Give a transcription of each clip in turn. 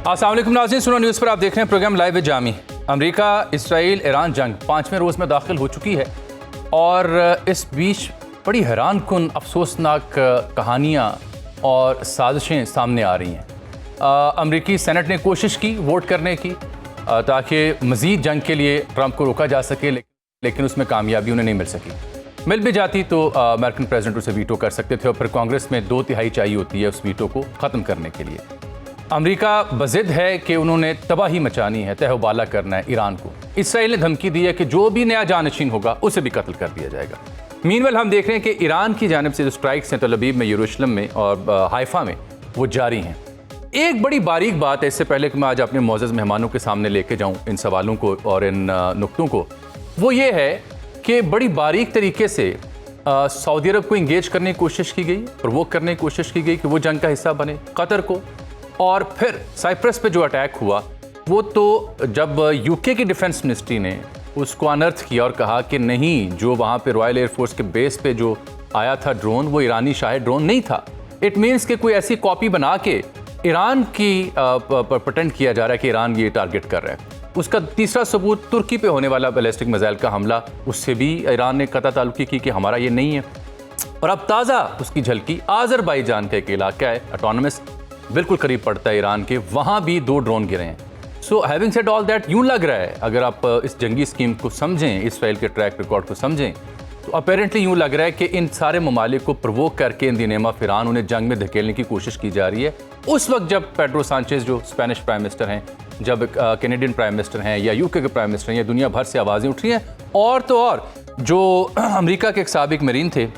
अस्सलाम वालेकुम नाज़रीन, सुनो न्यूज़ पर आप देख रहे हैं प्रोग्राम लाइव जामी। अमेरिका इसराइल ईरान जंग 5वें रोज़ में दाखिल हो चुकी है और इस बीच बड़ी हैरानकुन अफसोसनाक कहानियाँ और साजिशें सामने आ रही हैं। अमेरिकी सेनेट ने कोशिश की वोट करने की ताकि मज़ीद जंग के लिए ट्रंप को रोका जा सके, लेकिन उसमें कामयाबी उन्हें नहीं मिल सकी। मिल भी जाती तो अमेरिकन प्रेसिडेंट उसे वीटो कर सकते थे और फिर कांग्रेस में 2/3 चाहिए होती है उस वीटो को ख़त्म करने के लिए। अमेरिका बज़िद है कि उन्होंने तबाही मचानी है, तहबाला करना है ईरान को। इसराइल ने धमकी दी है कि जो भी नया जानशीन होगा उसे भी कत्ल कर दिया जाएगा। मीनवेल हम देख रहे हैं कि ईरान की जानिब से जो स्ट्राइक्स हैं तल अवीव में, यरूशलेम में और हाइफा में, वो जारी हैं। एक बड़ी बारीक बात है, इससे पहले कि मैं आज अपने मोअज़्ज़ज़ मेहमानों के सामने लेके जाऊँ इन सवालों को और इन नुक्तों को, वो ये है कि बड़ी बारीक तरीके से सऊदी अरब को इंगेज करने की कोशिश की गई, प्रोवोक करने की कोशिश की गई कि वो जंग का हिस्सा बने, कतर को। और फिर साइप्रस पे जो अटैक हुआ वो तो जब यूके की डिफेंस मिनिस्ट्री ने उसको अनर्थ किया और कहा कि नहीं, जो वहाँ पे रॉयल एयरफोर्स के बेस पे जो आया था ड्रोन, वो ईरानी शायद ड्रोन नहीं था। इट मीन्स कि कोई ऐसी कॉपी बना के ईरान की प्रटेंड किया जा रहा है कि ईरान ये टारगेट कर रहा है। उसका तीसरा सबूत तुर्की पे होने वाला बैलिस्टिक मिसाइल का हमला, उससे भी ईरान ने कतई ताल्लुकी की कि हमारा ये नहीं है। और अब ताज़ा उसकी झलकी आज़रबाईजान का एक इलाका है, ऑटोनमस, बिल्कुल करीब पड़ता है ईरान के, वहाँ भी 2 ड्रोन गिरे हैं। So having said all that, यूँ लग रहा है, अगर आप इस जंगी स्कीम को समझें, इसराइल के ट्रैक रिकॉर्ड को समझें, तो अपेरेंटली यूँ लग रहा है कि इन सारे ममालिक को प्रवोक करके इन दिनेमा फिरान उन्हें जंग में धकेलने की कोशिश की जा रही है। उस वक्त जब पेड्रो सांचेज जो स्पेनिश प्राइम मिनिस्टर हैं, जब कैनेडियन प्राइम मिनिस्टर हैं या यूके के प्राइम मिनिस्टर हैं, या दुनिया भर से आवाज़ें उठ रही हैं। और तो और जो अमेरिका के एक साबिक मरीन थे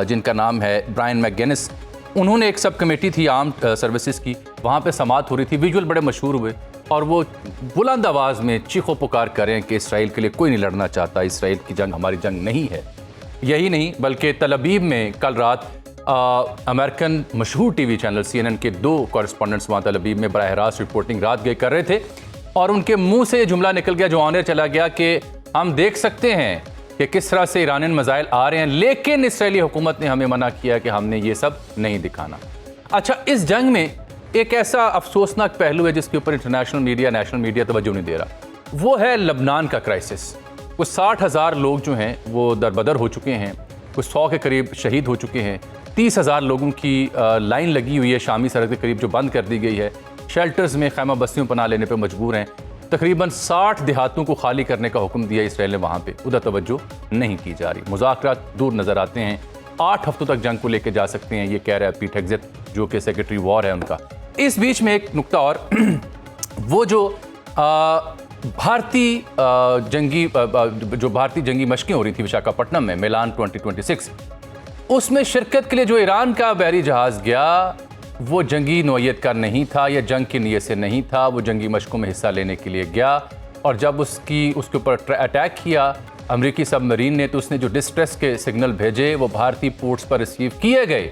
जिनका नाम है ब्रायन मैकगिनिस, उन्होंने एक सब कमेटी थी आर्म्ड सर्विसेज की, वहाँ पे समाअत हो रही थी, विजुअल बड़े मशहूर हुए और वो बुलंद आवाज़ में चीखो पुकार करें कि इसराइल के लिए कोई नहीं लड़ना चाहता, इसराइल की जंग हमारी जंग नहीं है। यही नहीं बल्कि तल अवीव में कल रात अमेरिकन मशहूर टीवी चैनल CNN के 2 कॉरेस्पॉन्डेंट्स वहाँ तल अवीव में बराह रास्त रिपोर्टिंग रात गए कर रहे थे और उनके मुँह से ये जुमला निकल गया जो ऑनर चला गया कि हम देख सकते हैं कि किस तरह से ईरानियन मिसाइल आ रहे हैं, लेकिन इसराइली हुकूमत ने हमें मना किया कि हमने ये सब नहीं दिखाना। अच्छा, इस जंग में एक ऐसा अफसोसनाक पहलू है जिसके ऊपर इंटरनेशनल मीडिया, नेशनल मीडिया तवज्जो नहीं दे रहा, वो है लबनान का क्राइसिस। कुछ 60,000 लोग जो हैं वो दरबदर हो चुके हैं, कुछ 100 के करीब शहीद हो चुके हैं, 30,000 लोगों की लाइन लगी हुई है शामी सरहद के करीब जो बंद कर दी गई है, शेल्टर्स में खैमा बस्तियों पनाह लेने पर मजबूर हैं। तकरीबन 60 देहातों को खाली करने का हुक्म दिया इसराइल ने, वहाँ पे उधर तवज्जो नहीं की जा रही। मुज़ाकरात दूर नज़र आते हैं, 8 हफ्तों तक जंग को लेकर जा सकते हैं, ये कह रहा है पीट हेग्सेथ जो कि सेक्रेटरी वॉर है उनका। इस बीच में एक नुक्ता और वो जो भारतीय जंगी मशकें हो रही थी विशाखापट्टनम में, मिलान 2026, उसमें शिरकत के लिए जो ईरान का बहरी जहाज़ गया वो जंगी नौयत का नहीं था या जंग की नीयत से नहीं था, वो जंगी मशकों में हिस्सा लेने के लिए गया। और जब उसके ऊपर अटैक किया अमेरिकी सबमरीन ने, तो उसने जो डिस्ट्रेस के सिग्नल भेजे वो भारतीय पोर्ट्स पर रिसीव किए गए।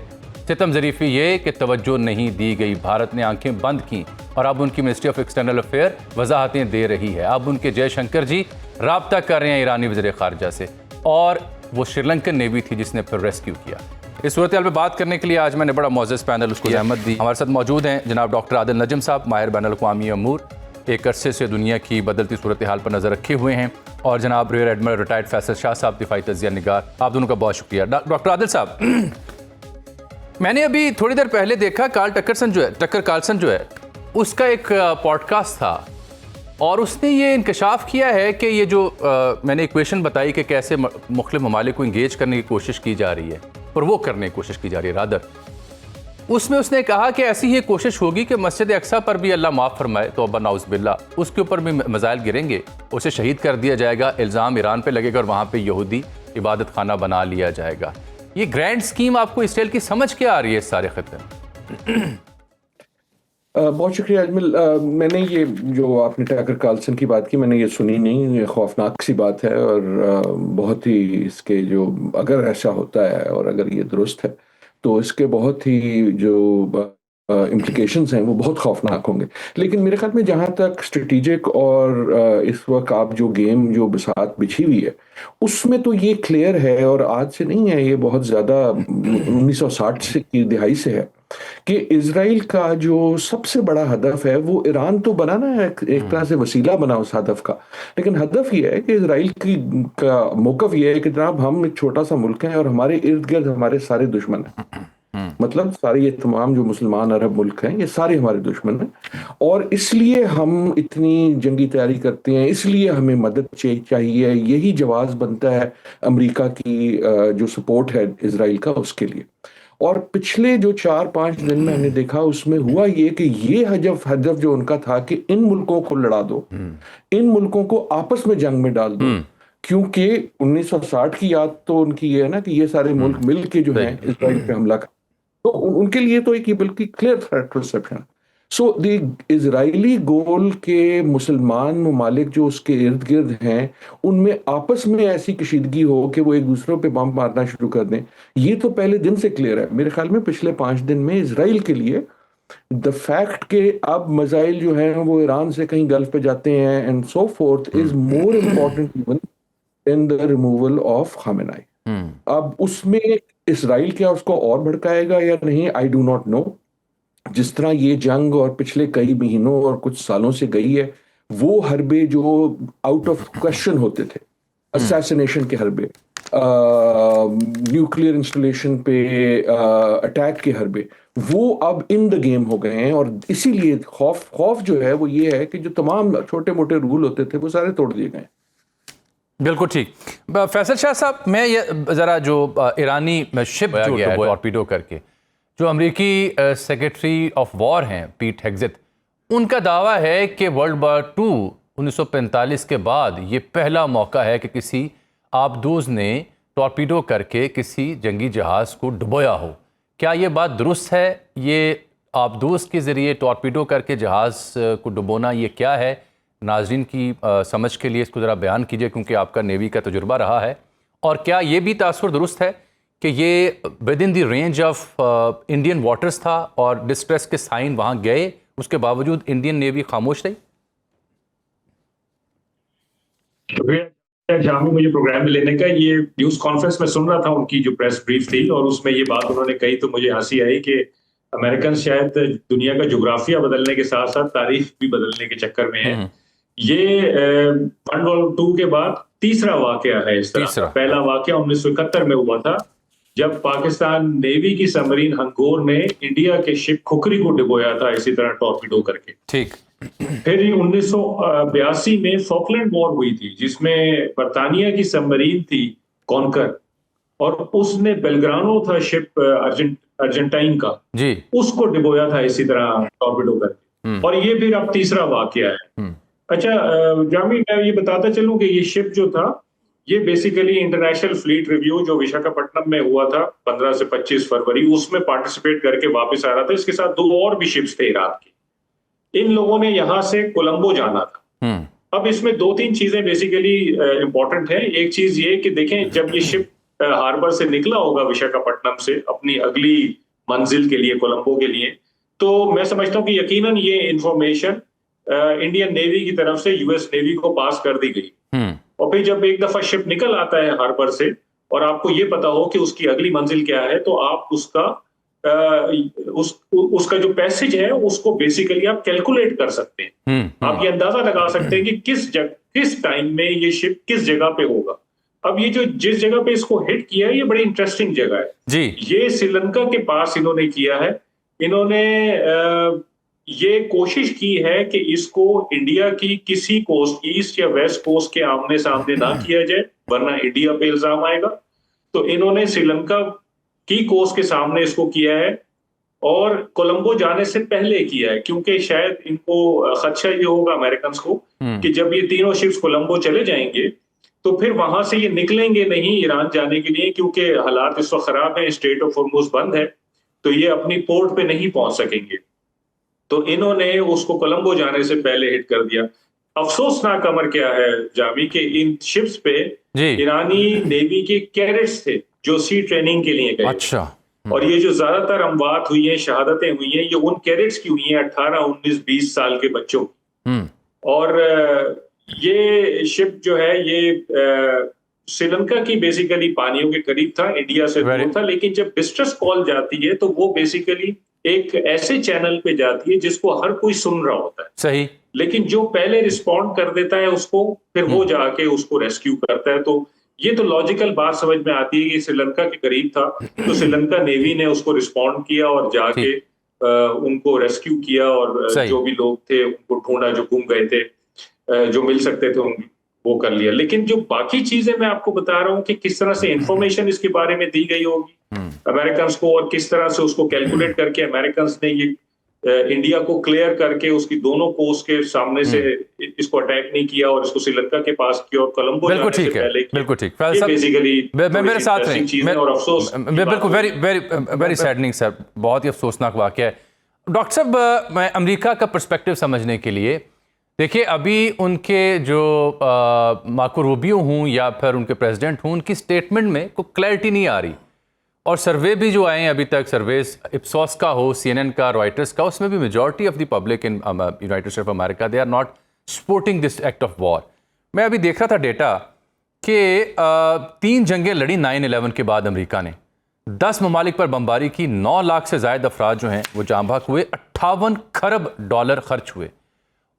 सितम ज़रीफ़ी ये कि तवज्जो नहीं दी गई, भारत ने आंखें बंद की और अब उनकी मिनिस्ट्री ऑफ एक्सटर्नल अफेयर वजाहतें दे रही है। अब उनके जयशंकर जी राब्ता कर रहे हैं ईरानी वज़ीर ख़ारजा से, और वो श्रीलंकन नेवी थी जिसने फिर रेस्क्यू किया। इस सूरत हाल में बात करने के लिए आज मैंने बड़ा मोअज़्ज़ज़ पैनल उसको ज़हमत दी। हमारे साथ मौजूद हैं जनाब डॉक्टर आदिल नजम साहब, माहिर बैनुल अक़वामी अमूर, एक अरसे से दुनिया की बदलती सूरत हाल पर नज़र रखे हुए हैं, और जनाब rear admiral retired Faisal Shah साहब, दिफाई तज़िया निगार। आप दोनों का बहुत शुक्रिया। डॉक्टर आदिल साहब, मैंने अभी थोड़ी देर पहले देखा टक्कर कार्लसन जो है उसका एक पॉडकास्ट था और उसने ये इंकशाफ किया है कि ये जो मैंने इक्वेशन बताई कि कैसे मुख्तलिफ ममालिक को इंगेज करने की कोशिश की जा रही है, प्रवोक करने की कोशिश की जा रही है रादर, उसमें उसने कहा कि ऐसी ही कोशिश होगी कि मस्जिद अक्सा पर भी अल्लाह माफ़ फरमाए तो अब्बा नाउज़ बिल्ला, उसके ऊपर भी मिसाइल गिरेंगे, उसे शहीद कर दिया जाएगा, इल्ज़ाम ईरान पे लगेगा और वहाँ पे यहूदी इबादत खाना बना लिया जाएगा। ये ग्रैंड स्कीम आपको इसराइल की समझ क्या आ रही है इस सारे खत्ते में? बहुत शुक्रिया अजमल। मैंने ये जो आपने टकर कार्लसन की बात की, मैंने ये सुनी नहीं, ये खौफनाक सी बात है और बहुत ही इसके जो, अगर ऐसा होता है और अगर ये दुरुस्त है तो इसके बहुत ही जो इम्प्लिकेशंस हैं वो बहुत खौफनाक होंगे। लेकिन मेरे ख्याल में जहाँ तक स्ट्रेटिजिक और इस वक्त आप जो गेम जो बसात बिछी हुई है उसमें तो ये क्लियर है, और आज से नहीं है, ये बहुत ज़्यादा 1960 की दिहाई से है कि इजराइल का जो सबसे बड़ा हदफ है वो ईरान तो बना ना, एक तरह से वसीला बना उस हदफ का, लेकिन हदफ ये है कि इजराइल की का मौकफ ये है कि जनाब हम एक छोटा सा मुल्क हैं और हमारे इर्द गिर्द हमारे सारे दुश्मन हैं। मतलब सारे ये तमाम जो मुसलमान अरब मुल्क हैं ये सारे हमारे दुश्मन हैं, और इसलिए हम इतनी जंगी तैयारी करते हैं, इसलिए हमें मदद चाहिए। यही जवाब बनता है अमेरिका की जो सपोर्ट है इजराइल का उसके लिए। और पिछले जो 4-5 दिन में हमने देखा उसमें हुआ ये कि ये हदफ जो उनका था कि इन मुल्कों को लड़ा दो, इन मुल्कों को आपस में जंग में डाल दो, क्योंकि 1960 की याद तो उनकी ये है ना कि ये सारे मुल्क मिल के जो है इजराइल पे हमला कर, तो उनके लिए तो एक ये बिल्कुल clear threat perception. So the Israeli गोल के मुसलमान ममालिक जो उसके इर्द गिर्द हैं उनमें आपस में ऐसी कशीदगी हो कि वो एक दूसरों पे बम मारना शुरू कर दें, ये तो पहले दिन से क्लियर है मेरे ख्याल में। पिछले 5 दिन में इजराइल के लिए द फैक्ट के अब मिसाइल जो हैं वो ईरान से कहीं गल्फ पे जाते हैं and so fourth is more important even in the removal of Khamenei. अब उसमें इसराइल क्या उसको और भड़काएगा या नहीं, आई डू नॉट नो। जिस तरह ये जंग और पिछले कई महीनों और कुछ सालों से गई है, वो हरबे जो आउट ऑफ क्वेश्चन होते थे, असैसिनेशन के हरबे, न्यूक्लियर इंस्टॉलेशन पे अटैक के हरबे, वो अब इन द गेम हो गए हैं। और इसीलिए खौफ जो है वो ये है कि जो तमाम छोटे मोटे रूल होते थे वो सारे तोड़ दिए गए। बिल्कुल ठीक। फैसल शाह साहब, मैं ये ज़रा जो ईरानी शिप जो गया है टॉर्पीडो करके, जो अमेरिकी सेक्रेटरी ऑफ वॉर हैं पीट हेग्सेथ, उनका दावा है कि वर्ल्ड वार 2 1945 के बाद ये पहला मौका है कि किसी आबदूज ने टॉर्पीडो करके किसी जंगी जहाज़ को डुबोया हो। क्या ये बात दुरुस्त है? ये आबदूज के ज़रिए टॉर्पीडो करके जहाज़ को डुबोना ये क्या है? नाजरीन की समझ के लिए इसको ज़रा बयान कीजिए, क्योंकि आपका नेवी का तजुर्बा रहा है। और क्या ये भी तासुर दुरुस्त है कि ये with in the range of Indian waters था और डिस्ट्रेस के साइन वहाँ गए, उसके बावजूद इंडियन नेवी खामोश रही? जामी, मुझे प्रोग्राम में लेने का, ये न्यूज़ कॉन्फ्रेंस में सुन रहा था उनकी जो प्रेस ब्रीफ थी, और उसमें ये बात उन्होंने कही तो मुझे हंसी आई कि अमेरिकन शायद दुनिया का जोग्राफिया बदलने के साथ साथ तारीख भी बदलने के चक्कर में है। ये वर्ल्ड वॉर 2 के बाद तीसरा वाकया है इस तरह। पहला वाकया 1971 में हुआ था, जब पाकिस्तान नेवी की सबमरीन हंगोर ने इंडिया के शिप खुखरी को डुबोया था इसी तरह टॉर्पीडो करके। ठीक। फिर 1982 में फॉकलैंड वॉर हुई थी, जिसमें बर्तानिया की सबमरीन थी कॉन्कर, और उसने बेलग्रानो था शिप अर्जेंटाइन का जी, उसको डुबोया था इसी तरह टॉर्पीडो करके। और ये फिर अब तीसरा वाकया है। अच्छा जामी, मैं ये बताता चलूं कि ये शिप जो था ये बेसिकली इंटरनेशनल फ्लीट रिव्यू जो विशाखापट्टनम में हुआ था 15 से 25 फरवरी, उसमें पार्टिसिपेट करके वापस आ रहा था। इसके साथ 2 और भी शिप्स थे इराक के। इन लोगों ने यहां से कोलंबो जाना था। अब इसमें 2-3 चीजें बेसिकली इंपॉर्टेंट है। एक चीज ये कि देखें, जब ये शिप हार्बर से निकला होगा विशाखापट्टनम से अपनी अगली मंजिल के लिए, कोलंबो के लिए, तो मैं समझता हूं कि यकीनन ये इंफॉर्मेशन इंडियन नेवी की तरफ से यूएस नेवी को पास कर दी गई। और फिर जब एक दफा शिप निकल आता है हार्बर से और आपको ये पता हो कि उसकी अगली मंजिल क्या है, तो आप उसका जो पैसेज है उसको बेसिकली आप कैलकुलेट कर सकते हैं। आप ये अंदाजा लगा सकते हैं कि किस टाइम में ये शिप किस जगह पे होगा। अब ये जो जिस जगह पे इसको हिट किया है, ये बड़ी इंटरेस्टिंग जगह है जी। ये श्रीलंका के पास इन्होंने किया है। इन्होंने ये कोशिश की है कि इसको इंडिया की किसी कोस्ट, ईस्ट या वेस्ट कोस्ट के आमने सामने ना किया जाए, वरना इंडिया पे इल्जाम आएगा। तो इन्होंने श्रीलंका की कोस्ट के सामने इसको किया है और कोलंबो जाने से पहले किया है, क्योंकि शायद इनको खदशा ये होगा अमेरिकन को कि जब ये तीनों शिप्स कोलंबो चले जाएंगे तो फिर वहां से ये निकलेंगे नहीं ईरान जाने के लिए, क्योंकि हालात इस वक्त खराब है, स्ट्रेट ऑफ हॉर्मुज बंद है, तो ये अपनी पोर्ट पे नहीं पहुंच सकेंगे। तो इन्होंने उसको कोलंबो जाने से पहले हिट कर दिया। अफसोसनाक अमर क्या है जामी, के इन शिप्स पे ईरानी नेवी के कैडेट्स थे जो सी ट्रेनिंग के लिए गए। अच्छा। और ये जो ज्यादातर अमवात हुई है, शहादतें हुई हैं, ये उन कैडेट्स की हुई हैं 18, 19, 20 साल के बच्चों। और ये शिप जो है ये श्रीलंका की बेसिकली पानियों के करीब था, इंडिया से दूर था, लेकिन जब डिस्ट्रेस कॉल जाती है तो वो बेसिकली एक ऐसे चैनल पे जाती है जिसको हर कोई सुन रहा होता है। सही। लेकिन जो पहले रिस्पॉन्ड कर देता है उसको, फिर वो जाके उसको रेस्क्यू करता है। तो ये तो लॉजिकल बात समझ में आती है कि श्रीलंका के करीब था तो श्रीलंका नेवी ने उसको रिस्पॉन्ड किया और जाके उनको रेस्क्यू किया और जो भी लोग थे उनको ढूंढा जो गुम गए थे, जो मिल सकते थे वो कर लिया। लेकिन जो बाकी चीजें मैं आपको बता रहा हूँ कि किस तरह से इंफॉर्मेशन इसके बारे में दी गई होगी अमेरिकन को, और किस तरह से उसको कैलकुलेट करके अमेरिकन ने ये इंडिया को क्लियर करके उसकी दोनों कोस्ट के सामने से इसको अटैक नहीं किया और इसको श्रीलंका के पास किया और कोलंबो जाने से पहले किया। बिल्कुल ठीक। बेसिकली मेरे साथ नहीं, और अफसोस बिल्कुल very very very saddening sir, बहुत ही अफसोसनाक वाकया है। डॉक्टर साहब, मैं अमेरिका का पर्सपेक्टिव समझने के लिए, देखिए अभी उनके जो मार्को रूबियो हूँ या फिर उनके प्रेसिडेंट हूँ, उनकी स्टेटमेंट में कोई क्लैरिटी नहीं आ रही, और सर्वे भी जो आए हैं अभी तक, सर्वेस इप्सोस का हो, CNN का, रॉयटर्स का, उसमें भी majority of the public in United States of America they are not supporting this act of war. मैं अभी देख रहा था डेटा कि 3 जंगें लड़ी 9/11 के बाद अमेरिका ने, 10 ममालिक पर बमबारी की, 9 लाख से ज़ायद अफराद जो हैं वो जाँ बहक हुए, 58 खरब डॉलर खर्च हुए।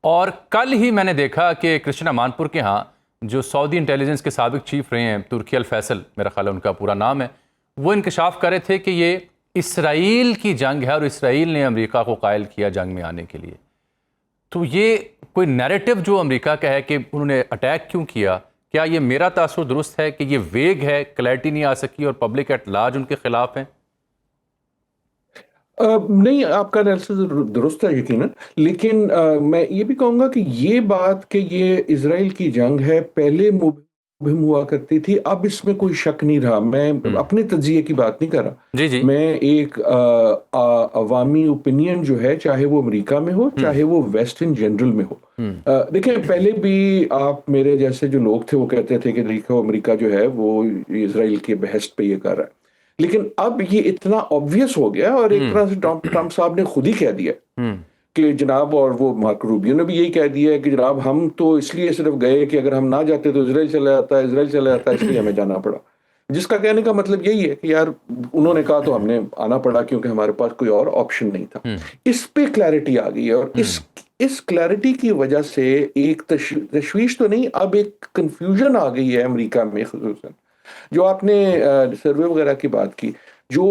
और कल ही मैंने देखा कि कृष्णा मानपुर के यहाँ जो सऊदी इंटेलिजेंस के साबिक चीफ रहे हैं, तुर्की अल फैसल मेरा ख्याल है उनका पूरा नाम है, वो इंकशाफ कर रहे थे कि ये इसराइल की जंग है और इसराइल ने अमेरिका को कायल किया जंग में आने के लिए। तो ये कोई नैरेटिव जो अमेरिका का है कि उन्होंने अटैक क्यों किया, क्या ये मेरा तासुर दुरुस्त है कि ये वेग है, क्लैरिटी नहीं आ सकी और पब्लिक एट लार्ज उनके खिलाफ है? नहीं, आपका एनालिसिस दुरुस्त है यकीनन, लेकिन मैं ये भी कहूँगा कि ये बात कि ये इजराइल की जंग है पहले मुबहिम हुआ करती थी, अब इसमें कोई शक नहीं रहा। मैं अपने तज्जिए की बात नहीं कर रहा, जी जी। मैं एक अवामी ओपिनियन जो है, चाहे वो अमेरिका में हो चाहे वो वेस्ट इन जनरल में हो। देखिए, पहले भी आप मेरे जैसे जो लोग थे वो कहते थे कि देखो अमेरिका जो है वो इजराइल के बहस पे ये कर रहा है, लेकिन अब ये इतना ऑब्वियस हो गया और एक तरह से ट्रंप साहब ने खुद ही कह दिया कि जनाब, और वो मार्को रूबियो ने भी यही कह दिया है कि जनाब हम तो इसलिए सिर्फ गए कि अगर हम ना जाते तो इजराइल चला जाता, इसलिए हमें जाना पड़ा। जिसका कहने का मतलब यही है कि यार उन्होंने कहा तो हमने आना पड़ा क्योंकि हमारे पास कोई और ऑप्शन नहीं था। इस पे क्लैरिटी आ गई है और इस क्लैरिटी की वजह से एक तशवीश तो नहीं, अब एक कंफ्यूजन आ गई है अमेरिका में। खुसूसन जो आपने सर्वे वगैरह की बात की, जो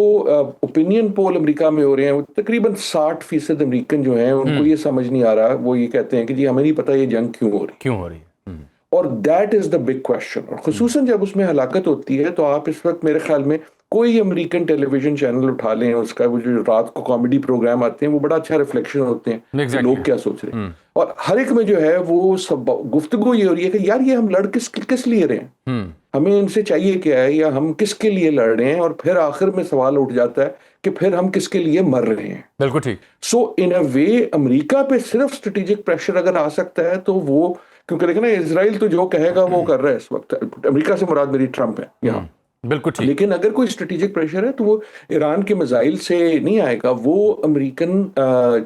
ओपिनियन पोल अमेरिका में हो रहे हैं, वो तकरीबन 60% अमेरिकन जो हैं उनको ये समझ नहीं आ रहा, वो ये कहते हैं कि जी हमें नहीं पता ये जंग क्यों हो रही है। और that is the big question. और खुसूसन जब उसमें हलाकत होती है तो आप इस वक्त मेरे ख्याल में कोई अमेरिकन टेलीविजन चैनल उठा लें, उसका वो जो रात को कॉमेडी प्रोग्राम आते हैं वो बड़ा अच्छा रिफ्लेक्शन होते हैं लोग क्या सोच रहे हैं, और हर एक में जो है वो सब गुफ्तगू ये हो रही है कि यार ये हम लड़ किस लिए रहे हैं, हमें इनसे चाहिए क्या है, या हम किसके लिए लड़ रहे हैं, और फिर आखिर में सवाल उठ जाता है कि फिर हम किसके लिए मर रहे हैं। बिल्कुल ठीक। सो इन अ वे अमेरिका पे सिर्फ स्ट्रेटेजिक प्रेशर अगर आ सकता है तो वो, क्योंकि देखना इजराइल तो जो कहेगा वो कर रहा है इस वक्त, अमेरिका से मुराद मेरी ट्रंप है यहाँ, बिल्कुल ठीक। लेकिन अगर कोई स्ट्रेटेजिक प्रेशर है तो वो ईरान के मिसाइल से नहीं आएगा, वो अमेरिकन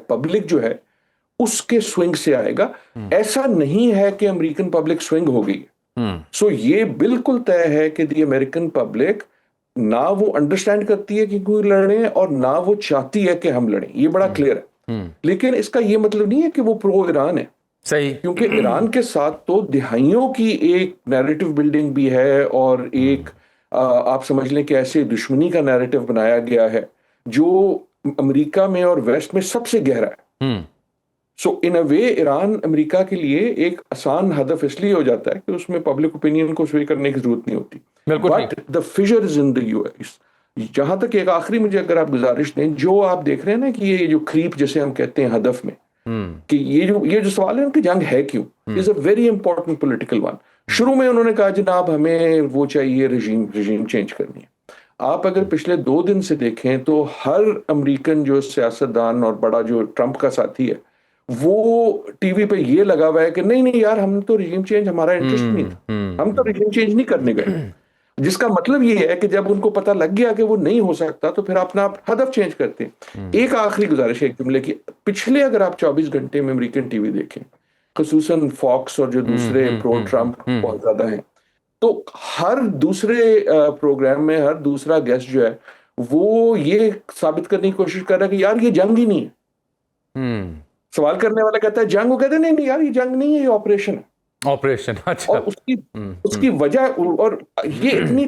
पब्लिक जो है उसके स्विंग से आएगा। ऐसा नहीं है कि अमेरिकन पब्लिक स्विंग हो गई। सो ये बिल्कुल तय है कि दी अमेरिकन पब्लिक ना वो अंडरस्टैंड करती है कि क्यों लड़ रहे हैं और ना वो चाहती है कि हम लड़ें, ये बड़ा क्लियर है। लेकिन इसका ये मतलब नहीं है कि वो प्रो ईरान है। सही। क्योंकि ईरान के साथ तो दिहाइयों की एक नैरेटिव बिल्डिंग भी है और एक आप समझ लें कि ऐसे दुश्मनी का नैरेटिव बनाया गया है जो अमेरिका में और वेस्ट में सबसे गहरा है। सो इन अ वे ईरान अमेरिका के लिए एक आसान हदफ इसलिए हो जाता है कि उसमें पब्लिक ओपिनियन को स्वे करने की जरूरत नहीं होती। But the fissure is in the US. जहां तक एक आखिरी मुझे अगर आप गुजारिश दें, जो आप देख रहे हैं ना कि ये जो क्रीप जैसे हम कहते हैं हदफ में, कि ये जो सवाल है उनकी जंग है क्यों, is a very important political one. शुरू में उन्होंने कहा जनाब हमें वो चाहिए, रजीम चेंज करनी है। आप अगर पिछले 2 दिन से देखें तो हर अमेरिकन जो सियासतदान और बड़ा जो ट्रंप का साथी है वो टीवी पे ये लगा हुआ है कि नहीं यार हम तो रजीम चेंज, हमारा इंटरेस्ट नहीं था, हम तो रजीम चेंज नहीं करने गए। जिसका मतलब ये है कि जब उनको पता लग गया कि वो नहीं हो सकता तो फिर अपना हदफ चेंज करते हैं। एक आखिरी गुजारिश है एक जुमले की, पिछले अगर आप 24 घंटे में अमेरिकन टीवी देखें, खसूसन फॉक्स और जो दूसरे प्रो ट्रंप बहुत ज्यादा हैं, तो हर दूसरे प्रोग्राम में हर दूसरा गेस्ट जो है वो ये साबित करने की कोशिश कर रहा है कि यार ये जंग ही नहीं है। सवाल करने वाला कहता है जंग, वो कहते हैं नहीं नहीं यार ये जंग नहीं है, ये ऑपरेशन है। ऑपरेशन, अच्छा। और उसकी वजह, और ये इतनी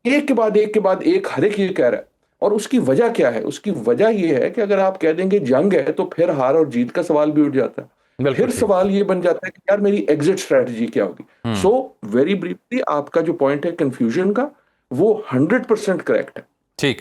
एक के बाद एक के बाद एक हर एक ये कह रहा है। और उसकी वजह क्या है? उसकी वजह ये है कि अगर आप कह देंगे जंग है तो फिर हार और जीत का सवाल भी उठ जाता है। फिर सवाल ये बन जाता है कि यार मेरी एग्जिट स्ट्रेटजी क्या होगी। सो वेरी ब्रीफली, आपका जो पॉइंट है कंफ्यूजन का, वो 100% करेक्ट है। ठीक,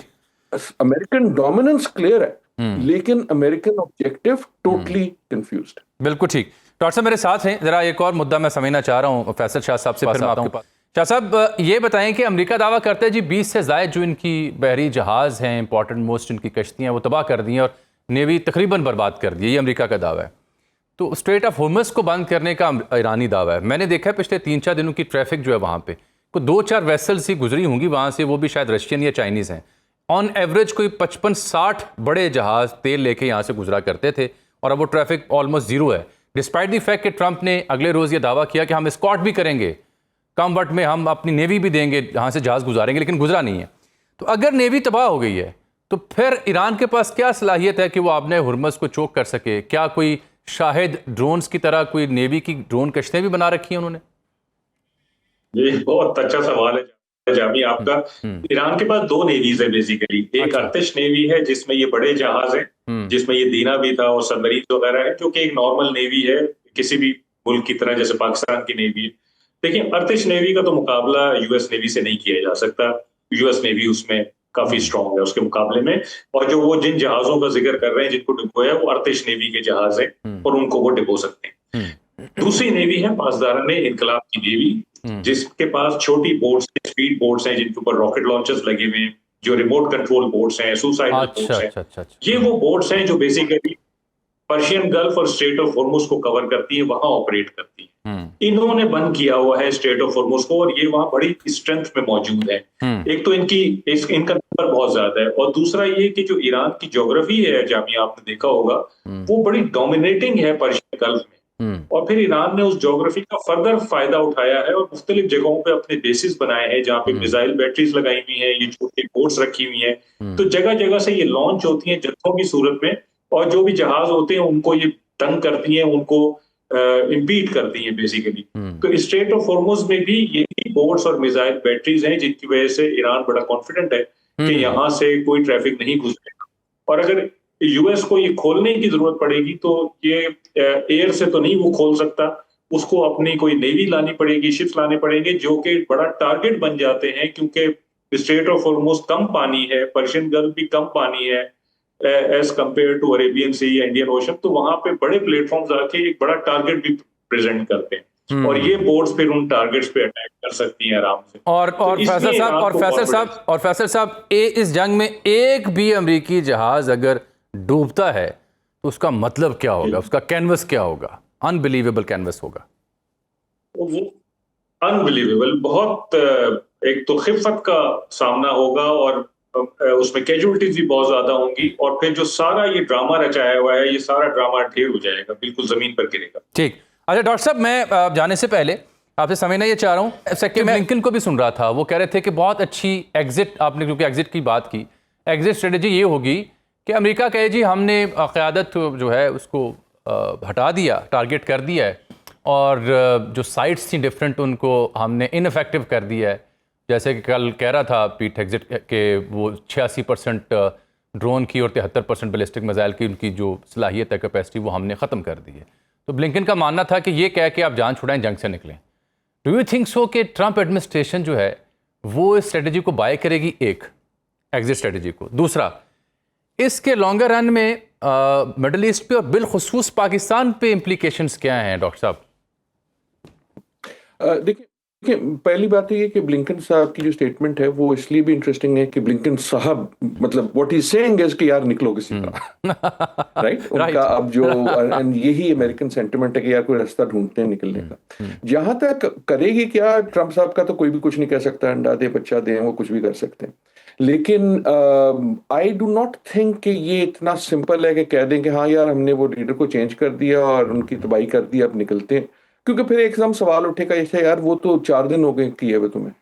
अमेरिकन डोमिनेंस क्लियर है, लेकिन अमेरिकन ऑब्जेक्टिव टोटली कंफ्यूज्ड। बिल्कुल ठीक। डॉक्टर साहब मेरे साथ हैं, जरा एक और मुद्दा मैं समझना चाह रहा हूँ फैसल शाह साहब से, फिर मैं आपके पास। शाह साहब ये बताएं कि अमेरिका दावा करता है जी 20 से ज़ायद जो इनकी बहरी जहाज़ हैं, इंपॉर्टेंट मोस्ट इनकी कश्तियाँ, वो तबाह कर दी हैं और नेवी तकरीबन बर्बाद कर दी, ये अमेरिका का दावा है। तो स्ट्रेट ऑफ होर्मुज़ को बंद करने का ईरानी दावा है। मैंने देखा है पिछले 3-4 दिनों की ट्रैफिक जो है वहाँ पे कोई 2-4 वेसल्स ही गुजरी होंगी वहाँ से, वो भी शायद रशियन या चाइनीज़ हैं। ऑन एवरेज कोई 55-60 बड़े जहाज़ तेल लेके यहाँ से गुजरा करते थे और अब वो ट्रैफिक ऑलमोस्ट ज़ीरो है, डिस्पाइट द फैक्ट कि ट्रंप ने अगले रोज़ ये दावा किया कि हम एस्कॉर्ट भी करेंगे, कम वक्त में हम अपनी नेवी भी देंगे, यहाँ से जहाज़ गुजारेंगे, लेकिन गुजरा नहीं है। तो अगर नेवी तबाह हो गई है तो फिर ईरान के पास क्या सलाहियत है कि वो आपने हुर्मुज़ को चोक कर सके? क्या कोई शाहिद ड्रोन्स की तरह कोई नेवी की ड्रोन कश्तियाँ भी बना रखी हैं उन्होंने? ये बहुत अच्छा सवाल है जामी आपका। ईरान के पास 2 नेवीज है बेसिकली। एक अर्तिश नेवी है जिसमें ये बड़े जहाज हैं, जिसमें ये दीना भी था और सबमरीन वगैरह है, जो कि एक नॉर्मल नेवी है किसी भी मुल्क की तरह, जैसे पाकिस्तान की नेवी है। लेकिन अर्तिश नेवी का तो मुकाबला यूएस नेवी से नहीं किया जा सकता। यूएस नेवी उसमें काफी स्ट्रांग है उसके मुकाबले में। और जो वो जिन जहाजों का जिक्र कर रहे हैं जिनको डिप्लोय है, वो अर्तिश नेवी के जहाज हैं और उनको वो डिपो सकते हैं। दूसरी नेवी है पासदारान इनकलाब की नेवी, जिसके पास छोटी बोट्स, स्पीड बोट्स हैं जिनके ऊपर रॉकेट लॉन्चर्स लगे हुए हैं, जो रिमोट कंट्रोल बोट्स हैं, सुसाइडल बोट्स हैं। अच्छा। ये वो बोट्स हैं जो बेसिकली पर्शियन गल्फ और स्ट्रेट ऑफ हॉर्मुज को कवर करती है, वहां ऑपरेट करती है। इन्होंने बंद किया हुआ है स्ट्रेट ऑफ हॉर्मुज को और ये वहां बड़ी स्ट्रेंथ में मौजूद है। एक तो इनका नंबर बहुत ज्यादा है और दूसरा ये कि जो ईरान की ज्योग्राफी है, जामिया आपने देखा होगा, वो बड़ी डोमिनेटिंग है पर्शियन गल्फ में। और फिर ईरान ने उस ज्योग्राफी का फर्दर फायदा उठाया है और मुख्तलिफ जगहों पे अपने बेसिस बनाए हैं जहाँ पे मिसाइल बैटरीज लगाई हुई हैं, ये छोटी बोट्स रखी हुई हैं। तो जगह जगह से ये लॉन्च होती हैं जत्थों की सूरत में, और जो भी जहाज होते हैं उनको ये तंग करती हैं, उनको इम्पीड करती हैं बेसिकली। तो स्ट्रेट ऑफ हॉर्मुज में भी यही बोट्स और मिसाइल बैटरीज हैं जिनकी वजह से ईरान बड़ा कॉन्फिडेंट है कि यहाँ से कोई ट्रैफिक नहीं गुजरेगा। और अगर यूएस को ये खोलने की जरूरत पड़ेगी तो ये एयर से तो नहीं वो खोल सकता, उसको अपनी कोई नेवी लानी पड़ेगी, शिप्स लाने पड़ेंगे, जो कि बड़ा टारगेट बन जाते हैं क्योंकि स्ट्रेट ऑफ हॉर्मुज कम पानी है, पर्शियन गल्फ भी कम पानी है एज कंपेयर टू अरेबियन सी या इंडियन ओशन। तो वहां पे बड़े प्लेटफॉर्म्स आके एक बड़ा टारगेट भी प्रेजेंट करते हैं और ये बोट्स फिर उन टारगेट्स पे अटैक कर सकती हैं आराम से। और फैसल साहब इस जंग में एक भी अमेरिकी जहाज अगर डूबता है तो उसका मतलब क्या होगा, उसका कैनवस क्या होगा? अनबिलीवेबल कैनवस होगा। अनबिलीवेबल, बहुत एक तो खिफत का सामना होगा और उसमें कैजुअलिटीज भी बहुत ज्यादा होंगी और फिर जो सारा ये ड्रामा रचाया हुआ है, ये सारा ड्रामा ढेर हो जाएगा, बिल्कुल जमीन पर गिरेगा। ठीक। अच्छा डॉक्टर साहब, मैं जाने से पहले आपसे समझना ये चाह रहा हूँ, सेक्रेटरी ब्लिंकन को भी सुन रहा था, वो कह रहे थे कि बहुत अच्छी एग्जिट, आपने क्योंकि एग्जिट की बात की, एग्जिट स्ट्रेटेजी ये होगी कि अमेरिका कहे जी हमने क़यादत जो है उसको हटा दिया, टारगेट कर दिया है और जो साइट्स थी डिफरेंट उनको हमने इनफेक्टिव कर दिया है। जैसे कि कल कह रहा था पीट हेग्सेट के वो 86% ड्रोन की और 73% बैलिस्टिक मिसाइल की उनकी जो सलाहियत है, कैपेसिटी, वो हमने ख़त्म कर दी है। तो ब्लिंकन का मानना था कि ये कह के आप जान छुड़ाएं, जंग से निकलें। डू यू थिंक सो कि ट्रंप एडमिनिस्ट्रेशन जो है वो इस स्ट्रेटजी को बाय करेगी? एक एग्जिट स्ट्रेटजी को। दूसरा, इसके लॉन्गर रन में मिडल ईस्ट पे और बिलखुसूस पाकिस्तान पे इम्प्लीकेशंस क्या हैं डॉक्टर साहब? देखिए, पहली बात ये कि ब्लिंकन साहब की जो स्टेटमेंट है वो इसलिए भी इंटरेस्टिंग है कि ब्लिंकन साहब, मतलब व्हाट ही सेइंग इज कि यार निकलो किसी तरह, राइट? उनका अब जो यही अमेरिकन सेंटिमेंट है कि यार कोई रास्ता ढूंढते हैं निकलने का। जहां तक करेगी क्या ट्रंप साहब का, तो कोई भी कुछ नहीं कह सकता, अंडा दे बच्चा दे, वो कुछ भी कर सकते हैं। लेकिन आई डू नॉट थिंक कि ये इतना सिंपल है कि कह दें कि हाँ यार हमने वो लीडर को चेंज कर दिया और उनकी तबाही कर दी, अब निकलते हैं। क्योंकि फिर एकदम सवाल उठेगा ऐसे, यार वो तो 4 दिन हो गए किए हुए तुम्हें,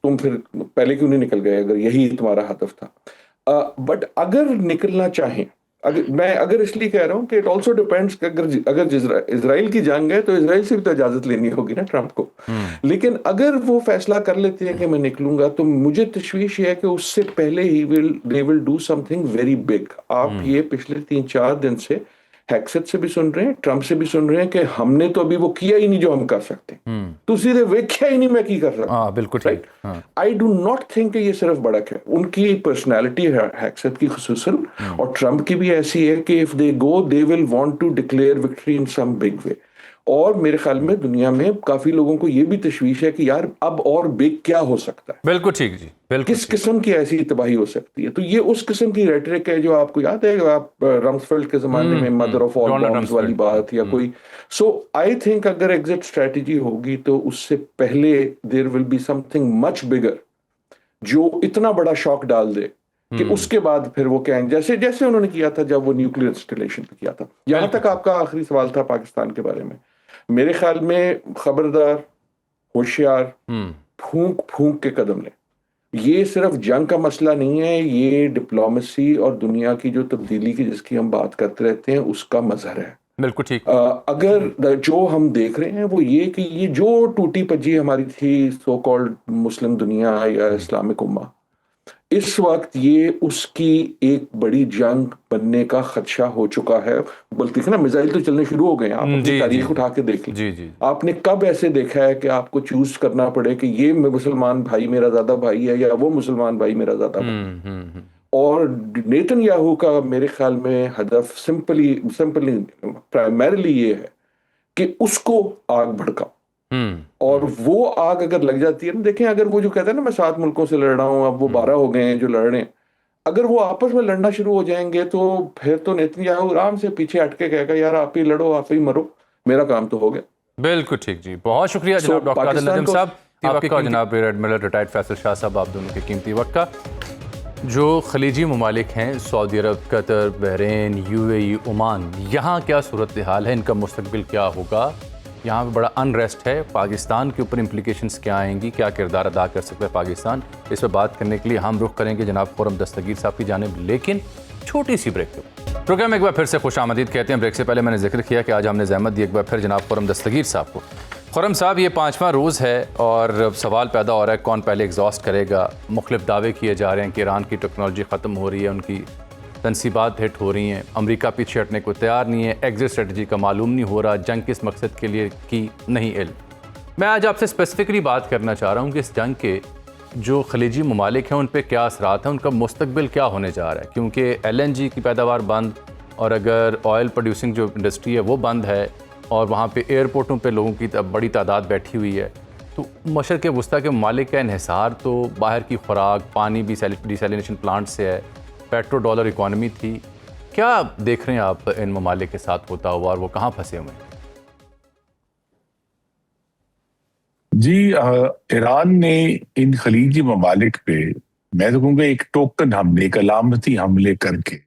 तुम फिर पहले क्यों नहीं निकल गए अगर यही तुम्हारा हदफ था। बट अगर निकलना चाहें, अगर इसलिए कह रहा हूं कि इट ऑल्सो डिपेंड्स, अगर इजराइल की जंग है तो इजराइल से भी तो इजाजत लेनी होगी ना ट्रंप को। लेकिन अगर वो फैसला कर लेते हैं कि मैं निकलूंगा, तो मुझे तशवीश ये है कि उससे पहले ही they will do something very big. आप ये पिछले 3-4 दिन से हैक्सेट से भी सुन रहे हैं, ट्रंप से भी सुन रहे हैं कि हमने तो अभी वो किया ही नहीं जो हम कर सकते, तो सीधे वेख्या ही नहीं मैं की कर रहा। बिल्कुल ठीक। आई डू नॉट थिंक कि ये सिर्फ बड़क है, उनकी पर्सनैलिटी है हैक्सेट की खुसूसन, और ट्रंप की भी ऐसी है कि if they go they will want to declare victory in some big way. और मेरे ख्याल में दुनिया में काफी लोगों को ये भी तशवीश है कि यार अब और बिग क्या हो सकता है। बिल्कुल ठीक जी, बिल्कुल किस किस्म की ऐसी तबाही हो सकती है। तो ये उस किस्म की रेटरिक है जो आपको याद है, आप रम्सफेल्ड के जमाने में मदर ऑफ ऑल बॉम्ब्स वाली बात, या कोई। सो आई थिंक अगर एग्जिट स्ट्रेटजी होगी तो उससे पहले there will be something much bigger जो इतना बड़ा शॉक डाल दे कि उसके बाद फिर वो कहें, जैसे जैसे उन्होंने किया था जब वो न्यूक्लियर इंस्टॉलेशन पे किया था। यहां तक आपका आखिरी सवाल था पाकिस्तान के बारे में। मेरे ख्याल में खबरदार, होशियार, फूंक फूंक के कदम लें। ये सिर्फ जंग का मसला नहीं है, ये डिप्लोमेसी और दुनिया की जो तब्दीली की जिसकी हम बात करते रहते हैं उसका मजहर है। बिल्कुल ठीक। अगर जो हम देख रहे हैं वो ये कि ये जो टूटी पजी हमारी थी सो कॉल्ड मुस्लिम दुनिया या इस्लामिक उम्मा, इस वक्त ये उसकी एक बड़ी जंग बनने का खदशा हो चुका है। बल्कि ना मिसाइल तो चलने शुरू हो गए हैं, आप अपनी तारीख उठा के देख लीजिए। आपने कब ऐसे देखा है कि आपको चूज करना पड़े कि ये मुसलमान भाई मेरा ज्यादा भाई है या वो मुसलमान भाई मेरा ज्यादा भाई। और नेतन्याहू का मेरे ख्याल में हदफ सिंपली प्राइमरीली ये है कि उसको आग भड़काओ। और वो आग अगर लग जाती है ना, देखें अगर वो जो कहता है ना मैं 7 मुल्कों से लड़ रहा हूं, अब वो 12 हो गए हैं जो लड़ रहे हैं, अगर वो आपस में लड़ना शुरू हो जाएंगे तो फिर तो नेतन्याहू आराम से पीछे हटके कहेगा यार आप ही लड़ो, आप ही मरो, मेरा काम तो हो गया। बिल्कुल ठीक जी, बहुत शुक्रिया जनाब डॉक्टर आदिल नदीम साहब आपका, जनाब एडमिरल रिटायर्ड फैसल शाह साहब, आप दोनों के कीमती वक्त का। जो खलीजी ममालिक हैं, सऊदी अरब, कतर, बहरीन, यूएई, ओमान, यहाँ क्या सूरत हाल है, इनका मुस्तकबिल क्या होगा, यहाँ पे बड़ा अनरेस्ट है, पाकिस्तान के ऊपर इम्प्लिकेशंस क्या आएंगी, क्या किरदार अदा कर सकता है पाकिस्तान, इस पर बात करने के लिए हम रुख करेंगे जनाब खुर्रम दस्तगीर साहब की जानिब, लेकिन छोटी सी ब्रेक के प्रोग्राम में एक बार फिर से खुश आमदीद कहते हैं। ब्रेक से पहले मैंने जिक्र किया कि आज हमने ज़हमत दी एक बार फिर जनाब खुर्रम दस्तगीर साहब को। खुर्रम साहब, ये 5वां रोज़ है और सवाल पैदा हो रहा है कौन पहले एग्जॉस्ट करेगा। मुख्तलिफ दावे किए जा रहे हैं कि ईरान की टेक्नोलॉजी ख़त्म हो रही है, उनकी तनसीबात हिट हो रही हैं, अमेरिका पीछे हटने को तैयार नहीं है, एग्जिट स्ट्रेटजी का मालूम नहीं हो रहा, जंग किस मकसद के लिए की नहीं इल्म। मैं आज आपसे स्पेसिफिकली बात करना चाह रहा हूँ कि इस जंग के जो खलीजी ममालिक हैं उन पर क्या असरात हैं, उनका मुस्तकबिल क्या होने जा रहा है, क्योंकि LNG की पैदावार बंद, और अगर ऑयल प्रोड्यूसिंग जो इंडस्ट्री है वो बंद है, और वहाँ पे एयरपोर्टों पे लोगों की बड़ी तादाद बैठी हुई है, तो मशरक़ वस्ता के ममालिक का इन्हिसार तो बाहर की खुराक, पानी भी डिसैलिनेशन प्लांट से है, पेट्रो डॉलर इकॉनमी थी। क्या देख रहे हैं आप इन ममालिक के साथ होता हुआ, और वो कहाँ फंसे हुए हैं? जी, ईरान ने इन खलीजी ममालिक पे, मैं तो कहूँगा एक टोकन हमले, एक अलामती हमले करके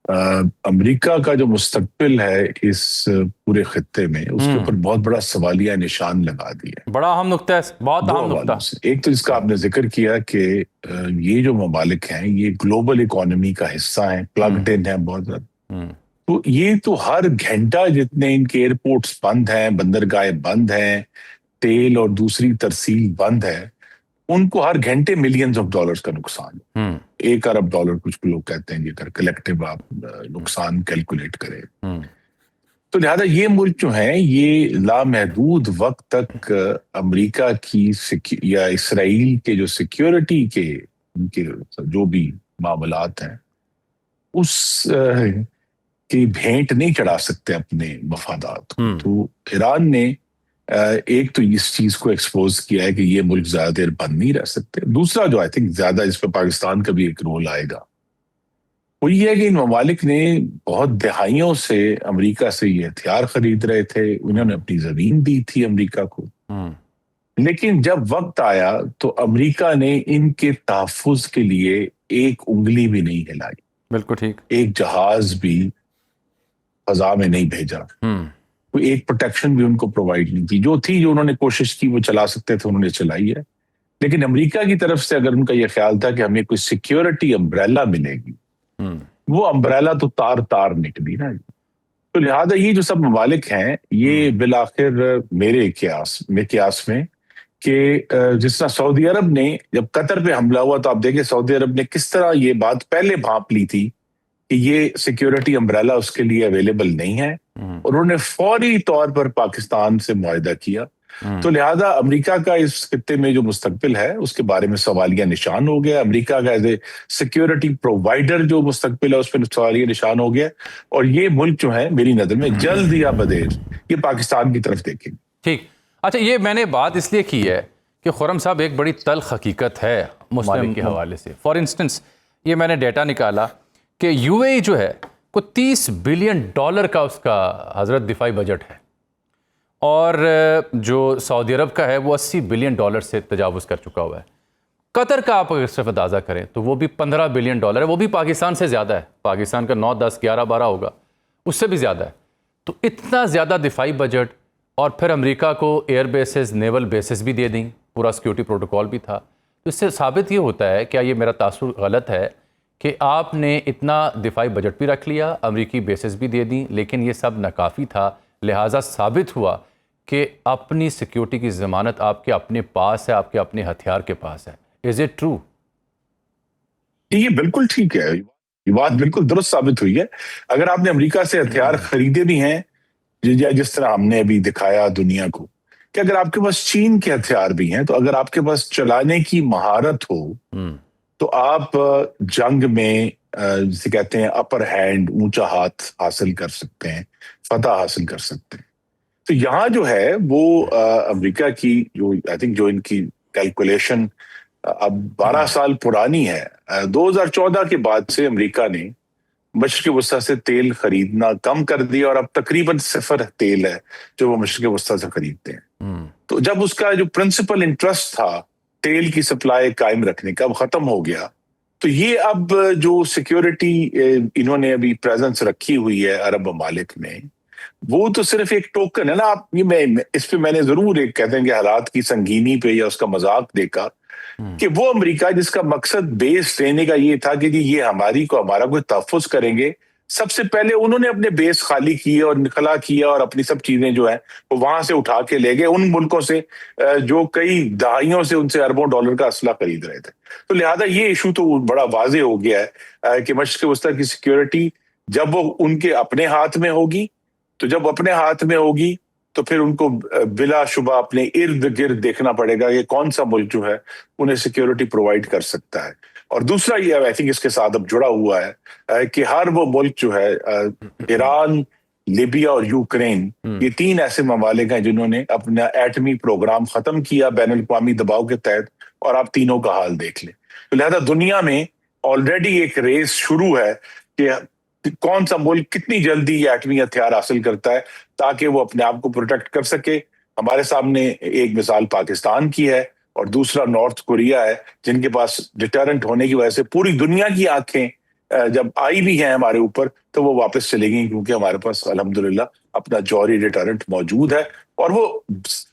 अमेरिका का जो मुस्तकबिल है इस पूरे खित्ते में, उसके ऊपर बहुत बड़ा सवालिया निशान लगा दिया। बड़ा अहम नुक्ता है, बहुत अहम नुक्ता। एक तो इसका आपने जिक्र किया कि ये जो ममालिक हैं ये ग्लोबल इकोनॉमी का हिस्सा हैं, प्लग्ड इन है बहुत ज्यादा। तो ये तो हर घंटा जितने इनके एयरपोर्ट्स बंद हैं, बंदरगाहें बंद हैं, तेल और दूसरी तरसील बंद है, उनको हर घंटे मिलियंस ऑफ डॉलर्स का नुकसान, $1 अरब कुछ लोग कहते हैं, अगर कलेक्टिव आप नुकसान कैलकुलेट करें। तो लिहाजा ये मुल्क जो है ये लामहदूद वक्त तक अमेरिका की या इसराइल के जो सिक्योरिटी के उनके जो भी मामलात हैं उस की भेंट नहीं चढ़ा सकते अपने मफादात को। तो ईरान ने एक तो इस चीज को एक्सपोज किया है कि ये मुल्क ज्यादा देर बंद नहीं रह सकते। दूसरा जो आई थिंक ज्यादा इस पर पाकिस्तान का भी एक रोल आएगा, वो ये है कि इन ममालिक ने बहुत दहाइयों से अमेरिका से ये हथियार खरीद रहे थे, उन्होंने अपनी जमीन दी थी अमेरिका को, लेकिन जब वक्त आया तो अमेरिका ने इनके तहफ्फुज के लिए एक उंगली भी नहीं हिलाई। बिल्कुल ठीक। एक जहाज भी फजा में नहीं भेजा। कोई एक प्रोटेक्शन भी उनको प्रोवाइड नहीं की। जो थी, जो उन्होंने कोशिश की वो चला सकते थे, उन्होंने चलाई है। लेकिन अमेरिका की तरफ से अगर उनका यह ख्याल था कि हमें कोई सिक्योरिटी अम्ब्रेला मिलेगी, वो अम्ब्रेला तो तार तार निकली ना। तो लिहाजा ये जो सब ममालिक हैं, ये बिलाखिर मेरे क्यास में कि जिस तरह सऊदी अरब ने जब कतर पे हमला हुआ, तो आप देखें सऊदी अरब ने किस तरह ये बात पहले भांप ली थी कि ये सिक्योरिटी अम्ब्रेला उसके लिए अवेलेबल नहीं है, और उन्होंने फौरी तौर पर पाकिस्तान से मुआहिदा किया। तो लिहाजा अमेरिका का इस खित्ते में जो मुस्तकबिल है उसके बारे में सवालिया निशान हो गया। अमेरिका का एज ए सिक्योरिटी प्रोवाइडर जो मुस्तकबिल है उस पर सवालिया निशान हो गया। और ये मुल्क जो है मेरी नजर में जल्द या बदेर ये पाकिस्तान की तरफ देखेंगे। ठीक। अच्छा, ये मैंने बात इसलिए की है कि खुर्रम साहब एक बड़ी तल्ख हकीकत है मुस्लिम के हवाले से। फॉर इंस्टेंस ये मैंने डेटा निकाला कि यूएई जो है को $30 बिलियन का उसका हजरत दिफाई बजट है, और जो सऊदी अरब का है वो $80 बिलियन से तजावुज़ कर चुका हुआ है। कतर का आप अगर सिर्फ अंदाज़ा करें तो वो भी $15 बिलियन है, वो भी पाकिस्तान से ज़्यादा है। पाकिस्तान का 9, 10, 11, 12 होगा, उससे भी ज़्यादा है। तो इतना ज़्यादा दिफाई बजट, और फिर अमेरिका को एयर बेसिस, नेवल बेसिस भी दे दी, पूरा सिक्योरिटी प्रोटोकॉल भी था। तो इससे साबित ये होता है, क्या ये मेरा तासुर गलत है, कि आपने इतना दिफाई बजट भी रख लिया, अमेरिकी बेसिस भी दे दी, लेकिन ये सब नाकाफ़ी था। लिहाजा साबित हुआ कि अपनी सिक्योरिटी की ज़मानत आपके अपने पास है, आपके अपने हथियार के पास है। Is it true? ये बिल्कुल ठीक है, ये बात बिल्कुल दुरुस्त साबित हुई है। अगर आपने अमेरिका से हथियार खरीदे भी हैं, जिस तरह हमने अभी दिखाया दुनिया को, कि अगर आपके पास चीन के हथियार भी हैं, तो अगर आपके पास चलाने की महारत हो तो आप जंग में जिसे कहते हैं अपर हैंड, ऊंचा हाथ हासिल कर सकते हैं, फतह हासिल कर सकते हैं। तो यहाँ जो है वो अमेरिका की जो आई थिंक जो इनकी कैलकुलेशन अब 12 साल पुरानी है। 2014 के बाद से अमेरिका ने मशरिक़ वस्ता से तेल खरीदना कम कर दिया, और अब तकरीबन सिफर तेल है जो वो मशरिक़ वस्ता से खरीदते हैं। तो जब उसका जो प्रिंसिपल इंटरेस्ट था तेल की सप्लाई कायम रखने का, वो खत्म हो गया। तो ये अब जो सिक्योरिटी इन्होंने अभी प्रेजेंस रखी हुई है अरब ममालिक में, वो तो सिर्फ एक टोकन है ना। आप ये मैं इस पे मैंने जरूर एक कहते हैं कि हालात की संगीनी पे या उसका मजाक देखा कि वो अमेरिका जिसका मकसद बेस लेने का ये था कि जी ये हमारा कोई तहफ़्फ़ुज़ करेंगे, सबसे पहले उन्होंने अपने बेस खाली किए और निखला किया, और अपनी सब चीजें जो है वो वहां से उठा के ले गए उन मुल्कों से जो कई दहाइयों से उनसे अरबों डॉलर का असला खरीद रहे थे। तो लिहाजा ये इशू तो बड़ा वाजे हो गया है कि मशरिक़ वस्ता की सिक्योरिटी जब वो उनके अपने हाथ में होगी, तो जब अपने हाथ में होगी तो फिर उनको बिलाशुबा अपने इर्द गिर्द देखना पड़ेगा कि कौन सा मुल्क जो है उन्हें सिक्योरिटी प्रोवाइड कर सकता है। और दूसरा ये आई थिंक इसके साथ अब जुड़ा हुआ है कि हर वो मुल्क जो है ईरान, लीबिया और यूक्रेन, ये 3 ऐसे ममालिक हैं जिन्होंने अपना एटमी प्रोग्राम खत्म किया बैनुल-अक़वामी दबाव के तहत, और आप तीनों का हाल देख लें। तो लिहाजा दुनिया में ऑलरेडी एक रेस शुरू है कि कौन सा मुल्क कितनी जल्दी ये एटमी हथियार हासिल करता है ताकि वो अपने आप को प्रोटेक्ट कर सके। हमारे सामने एक मिसाल पाकिस्तान की है, और दूसरा नॉर्थ कोरिया है, जिनके पास डिटरेंट होने की वजह से पूरी दुनिया की आंखें जब आई भी हैं हमारे ऊपर तो वो वापस चली गई, क्योंकि हमारे पास अल्हम्दुलिल्लाह अपना जौहरी डिटरेंट मौजूद है, और वो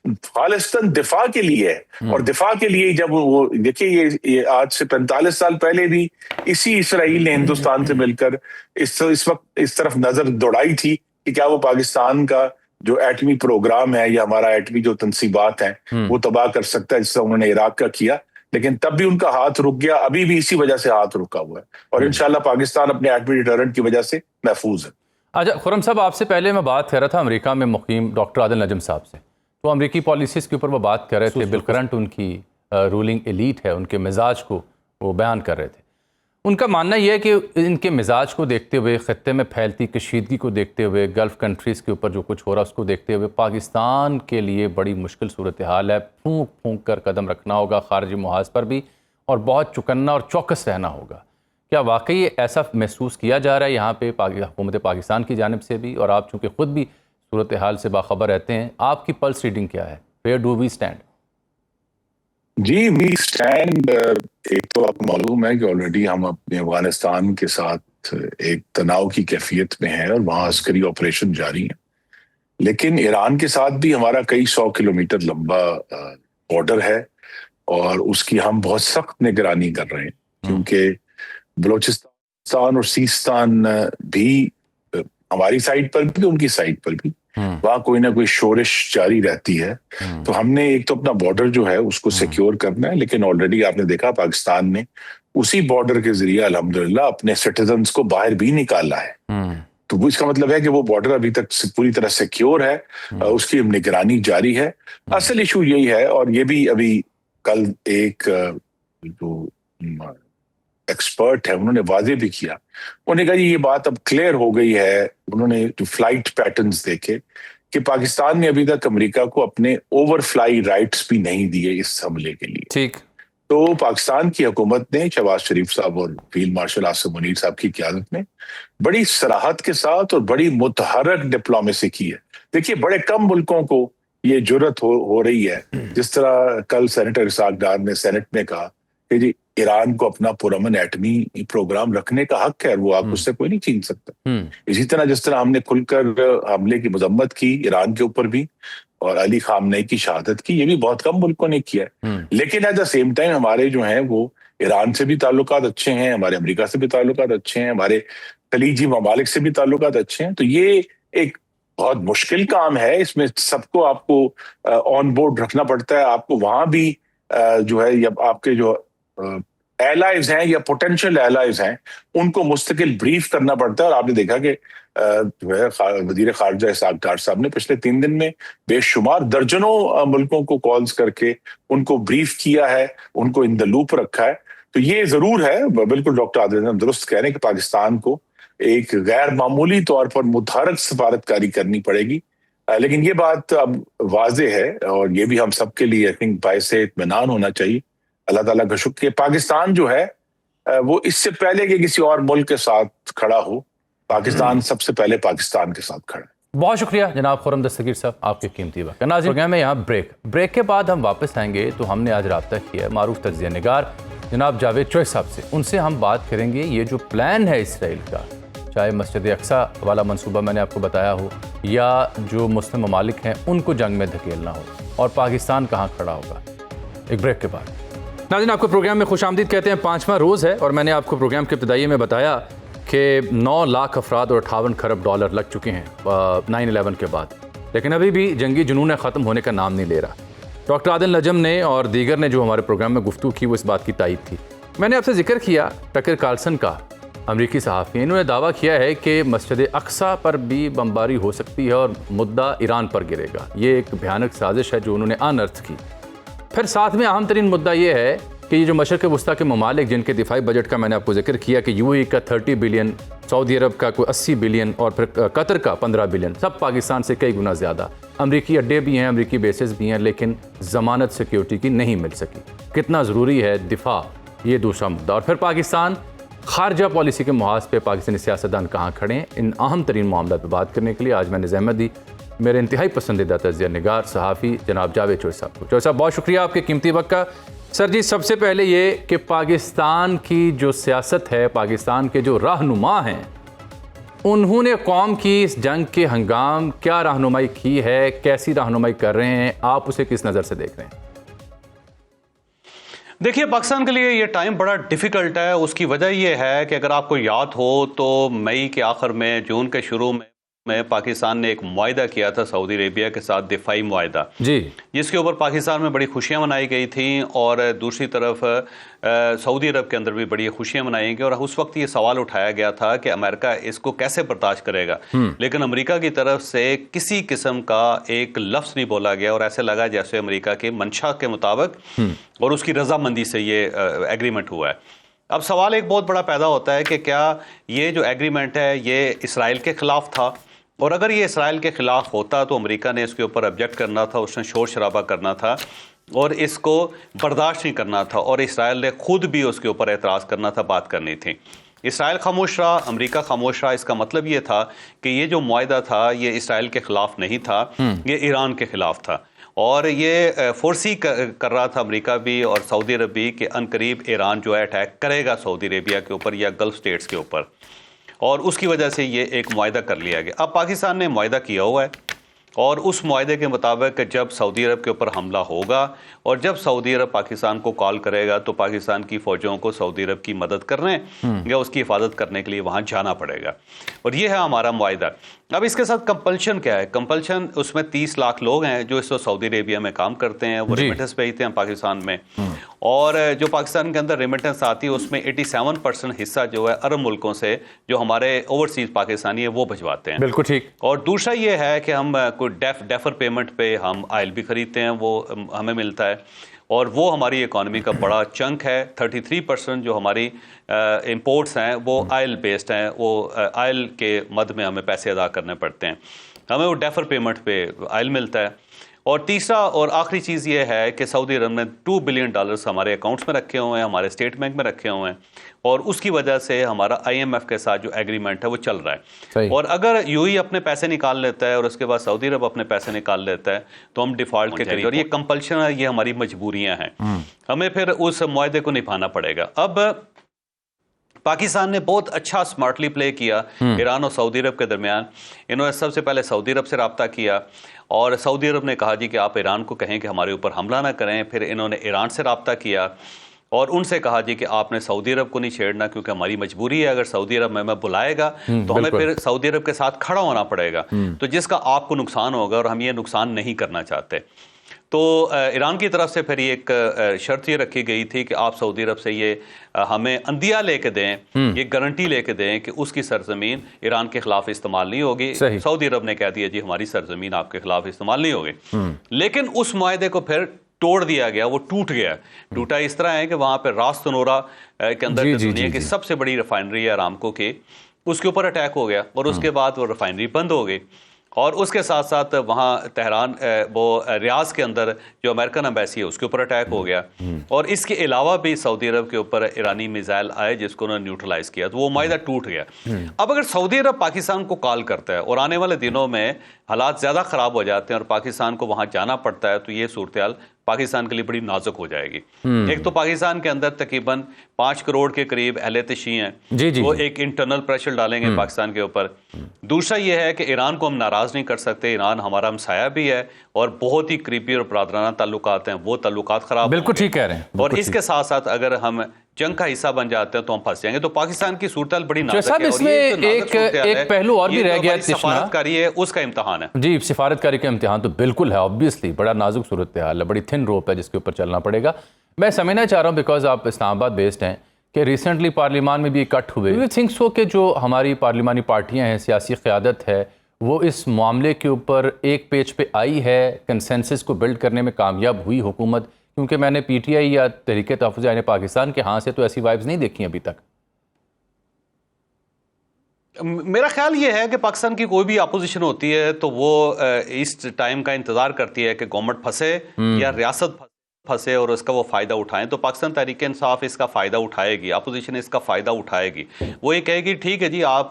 खालिस्तान दिफा के लिए है। और दिफा के लिए जब वो देखिए ये आज से 45 साल पहले भी इसी इसराइल ने हिंदुस्तान से मिलकर इस वक्त इस तरफ नजर दौड़ाई थी कि क्या वो पाकिस्तान का जो एटमी प्रोग्राम है या हमारा एटमी जो तंसीबात हैं वो तबाह कर सकता है, जिससे उन्होंने इराक का किया, लेकिन तब भी उनका हाथ रुक गया। अभी भी इसी वजह से हाथ रुका हुआ है, और इंशाल्लाह पाकिस्तान अपने एटमी डिटरेंट की वजह से महफूज है। अच्छा खुर्रम साहब, आपसे पहले मैं बात कर रहा था अमेरिका में मुकीम डॉक्टर आदिल नजम साहब से, तो अमेरिकी पॉलिसीज़ के ऊपर वो बात कर रहे थे, बिलकरंट उनकी रूलिंग एलीट है, उनके मिजाज को वो बयान कर रहे थे। उनका मानना यह है कि इनके मिजाज को देखते हुए, ख़त्ते में फैलती कशीदगी को देखते हुए, गल्फ़ कंट्रीज़ के ऊपर जो कुछ हो रहा है उसको देखते हुए पाकिस्तान के लिए बड़ी मुश्किल सूरत हाल है। फूंक फूंक कर कदम रखना होगा ख़ारजी मुहाज पर भी, और बहुत चौकन्ना और चौकस रहना होगा। क्या वाकई ऐसा महसूस किया जा रहा है यहाँ पे हुकूमत पाकिस्तान की जानिब से भी? और आप चूँकि ख़ुद भी सूरत हाल से बाखबर रहते हैं, आपकी पल्स रीडिंग क्या है? Where do we stand? जी, वी स्टैंड, एक तो आपको मालूम है कि ऑलरेडी हम अपने अफगानिस्तान के साथ एक तनाव की कैफियत में हैं, और वहाँ अस्करी ऑपरेशन जारी है। लेकिन ईरान के साथ भी हमारा कई 100 किलोमीटर लंबा बॉर्डर है और उसकी हम बहुत सख्त निगरानी कर रहे हैं, क्योंकि बलोचिस्तान और सीस्तान भी हमारी साइड पर भी उनकी साइड पर भी वहां कोई ना कोई शोरिश जारी रहती है। तो हमने एक तो अपना बॉर्डर जो है उसको सिक्योर करना है, लेकिन ऑलरेडी आपने देखा पाकिस्तान ने उसी बॉर्डर के जरिए अल्हम्दुलिल्लाह अपने सिटीजन्स को बाहर भी निकाला है। तो इसका मतलब है कि वो बॉर्डर अभी तक पूरी तरह सिक्योर है, उसकी निगरानी जारी है। असल इशू यही है, और ये भी अभी कल एक जो एक्सपर्ट है उन्होंने वाजे भी किया, उन्होंने कहा ये बात अब क्लियर हो गई है, उन्होंने जो फ्लाइट पैटर्न्स देखे कि पाकिस्तान ने अभी तक अमेरिका को अपने ओवरफ्लाई राइट्स भी नहीं दिए इस हमले के लिए। ठीक। तो पाकिस्तान की हुकूमत ने शहबाज शरीफ साहब और फील्ड मार्शल आसिम मुनीर साहब की क़यादत में बड़ी सराहत के साथ और बड़ी मुतहरक डिप्लोमेसी की है। देखिए, बड़े कम मुल्कों को ये जुर्रत हो रही है, जिस तरह कल सेनेटर इसाक डार ने सेनेट में कहा कि जी ईरान को अपना पुरअमन एटमी प्रोग्राम रखने का हक है, वो आप उससे कोई नहीं छीन सकता। इसी तरह जिस तरह हमने खुलकर हमले की मजम्मत की ईरान के ऊपर भी और अली खामनेई की शहादत की, ये भी बहुत कम मुल्कों ने किया है। लेकिन एट द सेम टाइम हमारे जो हैं वो ईरान से भी ताल्लुकात अच्छे हैं, हमारे अमेरिका से भी ताल्लुकात अच्छे हैं, हमारे खलीजी ममालिक से भी ताल्लुकात अच्छे हैं। तो ये एक बहुत मुश्किल काम है, इसमें सबको आपको ऑन बोर्ड रखना पड़ता है। आपको वहां भी जो है या आपके जो एलाइज हैं या पोटेंशियल एलाइज हैं उनको मुस्तकिल ब्रीफ करना पड़ता है। और आपने देखा कि जो है वजीर खारजा इसाक डार साहब ने पिछले 3 दिन में बेशुमार दर्जनों मुल्कों को कॉल्स करके उनको ब्रीफ किया है, उनको इन द लूप रखा है। तो ये जरूर है, बिल्कुल डॉक्टर आदिल दुरुस्त कह रहे हैं कि पाकिस्तान को एक गैर मामूली तौर पर मुतहरक सफारतकारी करनी पड़ेगी। लेकिन ये बात अब वाजे है और ये भी हम सबके लिए आई थिंक बायस इत्मीनान होना चाहिए, अल्लाह ताला का शुक्र कि पाकिस्तान जो है वो इससे पहले कि किसी और मुल्क के साथ खड़ा हो, पाकिस्तान सबसे पहले पाकिस्तान के साथ खड़ा है। बहुत शुक्रिया जनाब खुर्रम दस्तगीर साहब, आपके कीमती वक्त। नाज़रीन, प्रोग्राम में यहाँ ब्रेक के बाद हम वापस आएंगे। तो हमने आज रब्ता किया है मारूफ तज्ज़िया निगार जनाब जावेद चोइस साहब से। उनसे हम बात करेंगे ये जो प्लान है इसराइल का, चाहे मस्जिद अक्सा वाला मंसूबा मैंने आपको बताया हो या जो मुस्लिम ममालिक हैं उनको जंग में धकेलना हो, और पाकिस्तान कहाँ खड़ा होगा। एक ब्रेक के बाद नाज़रीन आपको प्रोग्राम में खुशामदीद कहते हैं। 5वां रोज़ है और मैंने आपको प्रोग्राम के इब्तिदाई में बताया कि 9 लाख अफराद और 58 खरब डॉलर लग चुके हैं 9/11 के बाद, लेकिन अभी भी जंगी जुनून ख़त्म होने का नाम नहीं ले रहा। डॉक्टर आदिल नजम ने और दीगर ने जो हमारे प्रोग्राम में गुफ्तगू की वो इस बात की तायद थी। मैंने आपसे जिक्र किया टकर कार्लसन का, अमरीकी सहाफ़ी, इन्होंने दावा किया है कि मस्जिद अक्सा पर भी बमबारी हो सकती है और मुद्दा ईरान पर गिरेगा। ये एक भयानक साजिश है जो उन्होंने अनर्थ की। फिर साथ में अहम तरीन मुद्दा ये है कि ये जो मशरक़ वस्ता के ममालिक जिनके दिफाई बजट का मैंने आपको जिक्र किया कि यूएई का 30 बिलियन, सऊदी अरब का कोई 80 बिलियन और फिर कतर का 15 बिलियन, सब पाकिस्तान से कई गुना ज़्यादा। अमरीकी अड्डे भी हैं, अमरीकी बेसेस भी हैं, लेकिन ज़मानत सिक्योरिटी की नहीं मिल सकी। कितना ज़रूरी है दिफा, ये दूसरा मुद्दा। और फिर पाकिस्तान खारजा पॉलिसी के मुहाज पे पाकिस्तानी सियासतदान कहाँ खड़े हैं, इन अहम तरीन मामला पर बात करने के लिए आज मैंने ज़हमत दी मेरे इंतहाई पसंदीदा तज्ज़िया निगार सहाफ़ी जनाब जावेद चोइस साहब को। चोइस साहब, बहुत शुक्रिया आपके कीमती वक्त का। सर जी, सबसे पहले ये कि पाकिस्तान की जो सियासत है, पाकिस्तान के जो रहनुमा हैं, उन्होंने कौम की इस जंग के हंगाम क्या रहनुमाई की है, कैसी रहनुमाई कर रहे हैं, आप उसे किस नज़र से देख रहे हैं? देखिए, पाकिस्तान के लिए ये टाइम बड़ा डिफ़िकल्ट है। उसकी वजह यह है कि अगर आपको याद हो तो मई के आखिर में, जून के शुरू में पाकिस्तान ने एक मुआहिदा किया था सऊदी अरेबिया के साथ, दिफाई मुआहिदा जी, जिसके ऊपर पाकिस्तान में बड़ी खुशियां मनाई गई थी और दूसरी तरफ सऊदी अरब के अंदर भी बड़ी खुशियां मनाई गई। और उस वक्त ये सवाल उठाया गया था कि अमेरिका इसको कैसे बर्दाश्त करेगा, लेकिन अमेरिका की तरफ से किसी किस्म का एक लफ्ज़ नहीं बोला गया और ऐसे लगा जैसे अमेरिका के मंशा के मुताबिक और उसकी रजामंदी से ये एग्रीमेंट हुआ है। अब सवाल एक बहुत बड़ा पैदा होता है कि क्या ये जो एग्रीमेंट है ये इसराइल के ख़िलाफ़ था, और अगर ये इसराइल के ख़िलाफ़ होता तो अमेरिका ने इसके ऊपर ऑब्जेक्ट करना था, उसने शोर शराबा करना था और इसको बर्दाश्त नहीं करना था, और इसराइल ने खुद भी उसके ऊपर एतराज़ करना था, बात करनी थी। इसराइल खामोश रहा, अमेरिका खामोश रहा। इसका मतलब ये था कि ये जो मुआहिदा था ये इसराइल के ख़िलाफ़ नहीं था, ये ईरान के ख़िलाफ़ था। और ये फोर्सी कर रहा था अमेरिका भी और सऊदी अरब भी कि अनकरीब ईरान जो है अटैक करेगा सऊदी अरेबिया के ऊपर या गल्फ़ स्टेट्स के ऊपर, और उसकी वजह से ये एक मुआहिदा कर लिया गया। अब पाकिस्तान ने मुआहिदा किया हुआ है और उस मुआहदे के मुताबिक जब सऊदी अरब के ऊपर हमला होगा और जब सऊदी अरब पाकिस्तान को कॉल करेगा तो पाकिस्तान की फ़ौजों को सऊदी अरब की मदद करने या उसकी हिफाजत करने के लिए वहाँ जाना पड़ेगा। और ये है हमारा मुआहदा। अब इसके साथ कंपल्शन क्या है? कंपल्शन, उसमें 30 लाख लोग हैं जो इस वक्त सऊदी अरेबिया में काम करते हैं, वो रेमिटेंस भेजते हैं पाकिस्तान में, और जो पाकिस्तान के अंदर रेमिटेंस आती है उसमें 87% हिस्सा जो है अरब मुल्कों से जो हमारे ओवरसीज पाकिस्तानी है वो भिजवाते हैं। बिल्कुल ठीक। और दूसरा ये है कि हम कोई डेफर पेमेंट पे हम ऑयल भी खरीदते हैं, वो हमें मिलता है, और वो हमारी इकॉनमी का बड़ा चंक है। 33% जो हमारी इंपोर्ट्स हैं वो ऑयल बेस्ड हैं, वो ऑयल के मद में हमें पैसे अदा करने पड़ते हैं, हमें वो डेफर पेमेंट पे ऑयल मिलता है। और तीसरा और आखिरी चीज़ ये है कि सऊदी अरब ने $2 बिलियन हमारे अकाउंट्स में रखे हुए हैं, हमारे स्टेट बैंक में रखे हुए हैं, और उसकी वजह से हमारा IMF के साथ जो एग्रीमेंट है वो चल रहा है। और अगर यूएई अपने पैसे निकाल लेता है और उसके बाद सऊदी अरब अपने पैसे निकाल लेता है तो हम डिफ़ॉल्ट के करीब, और ये कंपल्शन है, ये हमारी मजबूरियाँ हैं, हमें फिर उस मुआहदे को निभाना पड़ेगा। अब पाकिस्तान ने बहुत अच्छा स्मार्टली प्ले किया ईरान और सऊदी अरब के दरमियान। इन्होंने सबसे पहले सऊदी अरब से रब्ता किया और सऊदी अरब ने कहा जी कि आप ईरान को कहें कि हमारे ऊपर हमला ना करें। फिर इन्होंने ईरान से रब्ता किया और उनसे कहा जी कि आपने सऊदी अरब को नहीं छेड़ना क्योंकि हमारी मजबूरी है, अगर सऊदी अरब में बुलाएगा तो हमें फिर सऊदी अरब के साथ खड़ा होना पड़ेगा, तो जिसका आपको नुकसान होगा और हम ये नुकसान नहीं करना चाहते। तो ईरान की तरफ से फिर एक शर्त ये रखी गई थी कि आप सऊदी अरब से ये हमें अंदिया लेके दें, ये गारंटी लेके दें कि उसकी सरजमीन ईरान के खिलाफ इस्तेमाल नहीं होगी। सऊदी अरब ने कह दिया जी हमारी सरजमीन आपके खिलाफ इस्तेमाल नहीं होगी। लेकिन उस मुआहदे को फिर तोड़ दिया गया, वो टूट गया। टूटा इस तरह है कि वहाँ पर रास तनोरा के अंदर दुनिया की सबसे बड़ी रिफाइनरी है अरामको की, उसके ऊपर अटैक हो गया और उसके बाद वो रिफाइनरी बंद हो गई। और उसके साथ साथ वहाँ तेहरान वो रियाज के अंदर जो अमेरिकन एम्बेसी है उसके ऊपर अटैक हो गया। और इसके अलावा भी सऊदी अरब के ऊपर ईरानी मिसाइल आए जिसको उन्होंने न्यूट्रलाइज किया, तो वो मुआहदा टूट गया। अब अगर सऊदी अरब पाकिस्तान को कॉल करता है और आने वाले दिनों में हालात ज़्यादा ख़राब हो जाते हैं और पाकिस्तान को वहाँ जाना पड़ता है, तो ये सूरत पाकिस्तान के लिए बड़ी नाजुक हो जाएगी। एक तो पाकिस्तान के अंदर तकरीबन 5 करोड़ के करीब अहले तशी हैं, वो एक इंटरनल प्रेशर डालेंगे पाकिस्तान के ऊपर। दूसरा ये है कि ईरान को हम नाराज़ नहीं कर सकते, ईरान हमारा हमसाया भी है और बहुत ही करीबी और बरादराना ताल्लुकात हैं, वो ताल्लुकात ख़राब। बिल्कुल ठीक कह रहे हैं। और इसके साथ साथ अगर हम जंग का हिस्सा बन जाते हैं तो हम फंस जाएंगे। तो पाकिस्तान की सूरत बड़ी नाजुक है। इसमें एक पहलू और भी रह गया, सफारतकारी है, उसका इम्तिहान है जी। सिफारतकारी का इम्तिहान तो बिल्कुल है, ऑब्वियसली बड़ा नाजुक सूरत हाल है, बड़ी थिन रोप है जिसके ऊपर चलना पड़ेगा। मैं समझना चाह रहा हूँ बिकॉज आप इस्लामाबाद बेस्ड हैं कि रिसेंटली पार्लियामान में भी इकट्ठ हुए। यू थिंक सो कि जो हमारी पार्लिमानी पार्टियाँ हैं, सियासी क़यादत है, वो इस मामले के ऊपर एक पेज पे आई है, कंसेंसस को बिल्ड करने में कामयाब हुई हुकूमत? क्योंकि मैंने PTI या तहरीक तहफ़्फ़ुज़ यानी पाकिस्तान के हाँ से तो ऐसी वाइब्स नहीं देखी अभी तक। मेरा ख्याल ये है कि पाकिस्तान की कोई भी अपोजिशन होती है तो वो इस टाइम का इंतज़ार करती है कि गवर्नमेंट फंसे या रियासत फंसे और उसका वो फ़ायदा उठाएं। तो पाकिस्तान तहरीक इंसाफ इसका फ़ायदा उठाएगी, अपोजिशन इसका फ़ायदा उठाएगी। वो ये कहेगी ठीक है जी, आप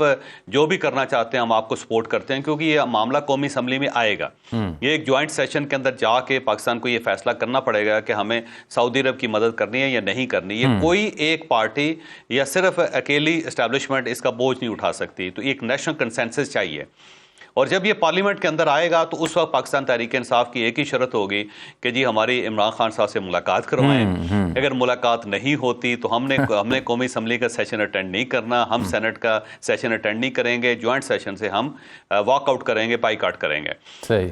जो भी करना चाहते हैं हम आपको सपोर्ट करते हैं, क्योंकि ये मामला कौमी असम्बली में आएगा। ये एक जॉइंट सेशन के अंदर जाके पाकिस्तान को ये फैसला करना पड़ेगा कि हमें सऊदी अरब की मदद करनी है या नहीं करनी। ये कोई एक पार्टी या सिर्फ अकेली इस्टेब्लिशमेंट इसका बोझ नहीं उठा सकती। तो एक नेशनल कंसेंसस चाहिए, और जब ये पार्लियामेंट के अंदर आएगा तो उस वक्त पाकिस्तान तहरीक इंसाफ की एक ही शर्त होगी कि जी हमारी इमरान खान साहब से मुलाकात करवाएं। अगर मुलाकात नहीं होती तो हमने कौमी असम्बली का सेशन अटेंड नहीं करना, हम सेनेट का सेशन अटेंड नहीं करेंगे, ज्वाइंट सेशन से हम वॉकआउट करेंगे, बाइकआउट करेंगे।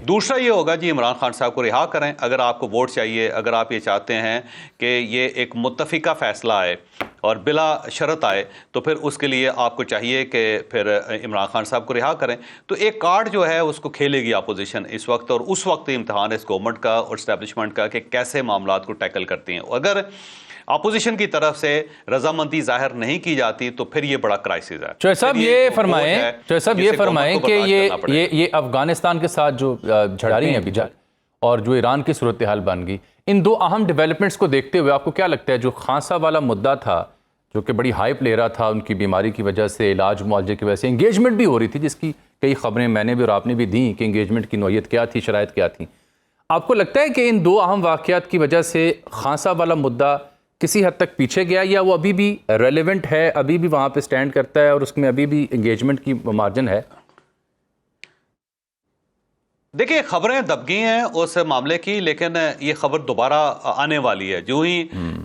दूसरा ये होगा जी इमरान खान साहब को रिहा करें। अगर आपको वोट चाहिए, अगर आप ये चाहते हैं कि ये एक मुत्तफिका फैसला आए और बिला शर्त आए, तो फिर उसके लिए आपको चाहिए कि फिर इमरान खान साहब को रिहा करें। तो एक कार्ड जो है उसको खेलेगी अपोजिशन इस वक्त, और उस वक्त इम्तिहान इस गवर्नमेंट का और इस्टेब्लिशमेंट का कि कैसे मामलात को टैकल करती हैं। अगर अपोजिशन की तरफ से रजामंदी जाहिर नहीं की जाती तो फिर ये बड़ा क्राइसिस है। चौधरी साहब ये फरमाएं कि ये अफगानिस्तान के साथ जो झड़ारी है अभी और जो ईरान की सूरत हाल बन गई, इन दो अहम डेवलपमेंट्स को देखते हुए आपको क्या लगता है जो खान साहब वाला मुद्दा था जो कि बड़ी हाइप ले रहा था उनकी बीमारी की वजह से, इलाज मुआवजे की वजह से, एंगेजमेंट भी हो रही थी जिसकी कई खबरें मैंने भी और आपने भी दी कि एंगेजमेंट की नौयत क्या थी, शराइत क्या थी, आपको लगता है कि इन दो अहम वाक़यात की वजह से खान साहब वाला मुद्दा किसी हद तक पीछे गया या वो अभी भी रेलेवेंट है, अभी भी वहाँ पे स्टैंड करता है और उसमें अभी भी एंगेजमेंट की मार्जिन है? देखिए खबरें दब गई हैं उस मामले की, लेकिन ये खबर दोबारा आने वाली है। जो ही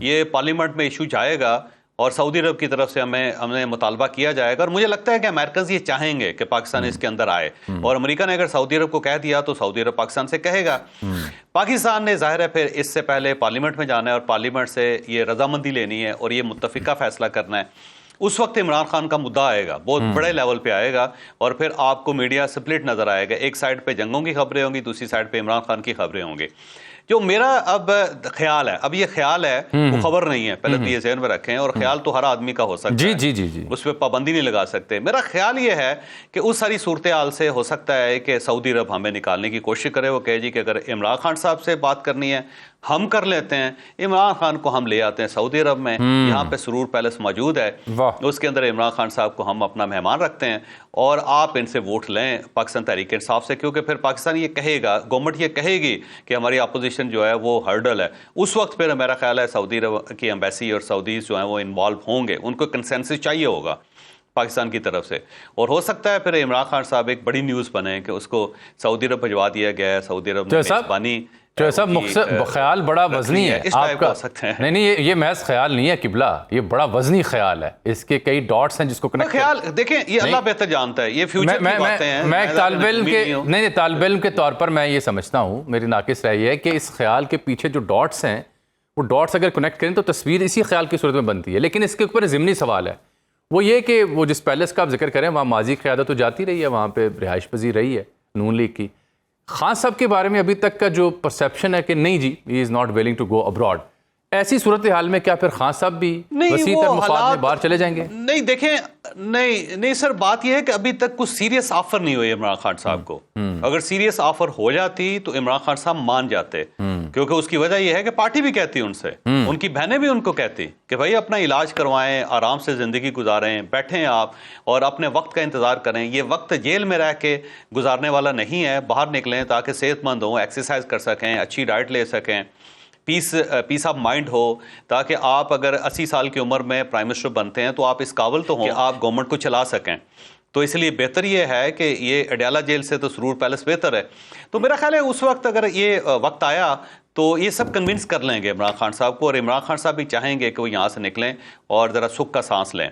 ये पार्लियामेंट में इशू जाएगा और सऊदी अरब की तरफ से हमने मुतालबा किया जाएगा, और मुझे लगता है कि अमेरिकन ये चाहेंगे कि पाकिस्तान इसके अंदर आए, और अमेरिका ने अगर सऊदी अरब को कह दिया तो सऊदी अरब पाकिस्तान से कहेगा। पाकिस्तान ने जाहिर है फिर इससे पहले पार्लियामेंट में जाना है और पार्लियामेंट से ये रजामंदी लेनी है और ये मुत्तफिका फैसला करना है। उस वक्त इमरान खान का मुद्दा आएगा, बहुत बड़े लेवल पे आएगा, और फिर आपको मीडिया स्प्लिट नजर आएगा। एक साइड पे जंगों की खबरें होंगी, दूसरी साइड पे इमरान खान की खबरें होंगी। जो मेरा अब ख्याल है, अब ये ख्याल है वो खबर नहीं है, पहले तो ये ज़हन में रखें, और ख्याल तो हर आदमी का हो सकता है, जी जी जी, उस पर पाबंदी नहीं लगा सकते। मेरा ख्याल ये है कि उस सारी सूरत हाल से हो सकता है कि सऊदी अरब हमें निकालने की कोशिश करे। वो कहे जी कि अगर इमरान खान साहब से बात करनी है हम कर लेते हैं, इमरान खान को हम ले आते हैं सऊदी अरब में, यहाँ पे सुरूर पैलेस मौजूद है, उसके अंदर इमरान खान साहब को हम अपना मेहमान रखते हैं और आप इनसे वोट लें पाकिस्तान तहरीक इंसाफ से, क्योंकि फिर पाकिस्तान ये कहेगा, गवर्नमेंट ये कहेगी कि हमारी अपोजिशन जो है वो हर्डल है। उस वक्त फिर मेरा ख्याल है सऊदी अरब की एम्बेसी और सऊदीज जो है वो इन्वॉल्व होंगे, उनको कंसेंसस चाहिए होगा पाकिस्तान की तरफ से, और हो सकता है फिर इमरान खान साहब एक बड़ी न्यूज़ बने कि उसको सऊदी अरब भिजवा दिया गया है, सऊदी अरब ने मेजबानी। तो सब ख्याल बड़ा वजनी है आपका, नहीं ये महज ख्याल नहीं है किबला, ये बड़ा वजनी ख्याल है, इसके कई डॉट्स हैं जिसको कनेक्ट ख्याल देखें, ये अल्लाह बेहतर जानता है, ये फ्यूचर की बातें हैं। मैं एक तालिब इल्म के नहीं तालिब इल्म के तौर पर मैं ये समझता हूँ, मेरी नाकिस राय है कि इस ख्याल के पीछे जो डॉट्स हैं वो डॉट्स अगर कनेक्ट करें तो तस्वीर इसी ख्याल की सूरत में बनती है। लेकिन इसके ऊपर ज़िमनी सवाल है, वो ये कि वो जिस पैलेस का आप जिक्र करें वहाँ माजी क़यादत तो जाती रही है, वहाँ पे रिहाइश पजीर रही है नून लीग की। खान साहब के बारे में अभी तक का जो परसेप्शन है कि नहीं जी he is not willing to go abroad, ऐसी सूरत हाल में क्या फिर खान साहब भी वसी तर मुफाद में बाहर चले जाएंगे? नहीं देखें, नहीं सर, बात यह है कि अभी तक कुछ सीरियस ऑफर नहीं हुई इमरान खान साहब को। अगर सीरियस ऑफर हो जाती तो इमरान खान साहब मान जाते, क्योंकि उसकी वजह यह है कि पार्टी भी कहती उनसे, उनकी बहनें भी उनको कहती कि भाई अपना इलाज करवाएं, आराम से जिंदगी गुजारें, बैठें आप और अपने वक्त का इंतजार करें। ये वक्त जेल में रह के गुजारने वाला नहीं है, बाहर निकलें ताकि सेहतमंद हों, एक्सरसाइज कर सकें, अच्छी डाइट ले सकें, पीस ऑफ माइंड हो, ताकि आप अगर 80 साल की उम्र में प्राइम मिनिस्टर बनते हैं तो आप इस काबिल तो हों कि आप गवर्नमेंट को चला सकें। तो इसलिए बेहतर ये है कि ये अडयाला जेल से तो सुरूर पैलेस बेहतर है। तो मेरा ख्याल है उस वक्त अगर ये वक्त आया तो ये सब कन्विंस कर लेंगे इमरान खान साहब को, और इमरान खान साहब भी चाहेंगे कि वो यहाँ से निकलें और ज़रा सुख का सांस लें।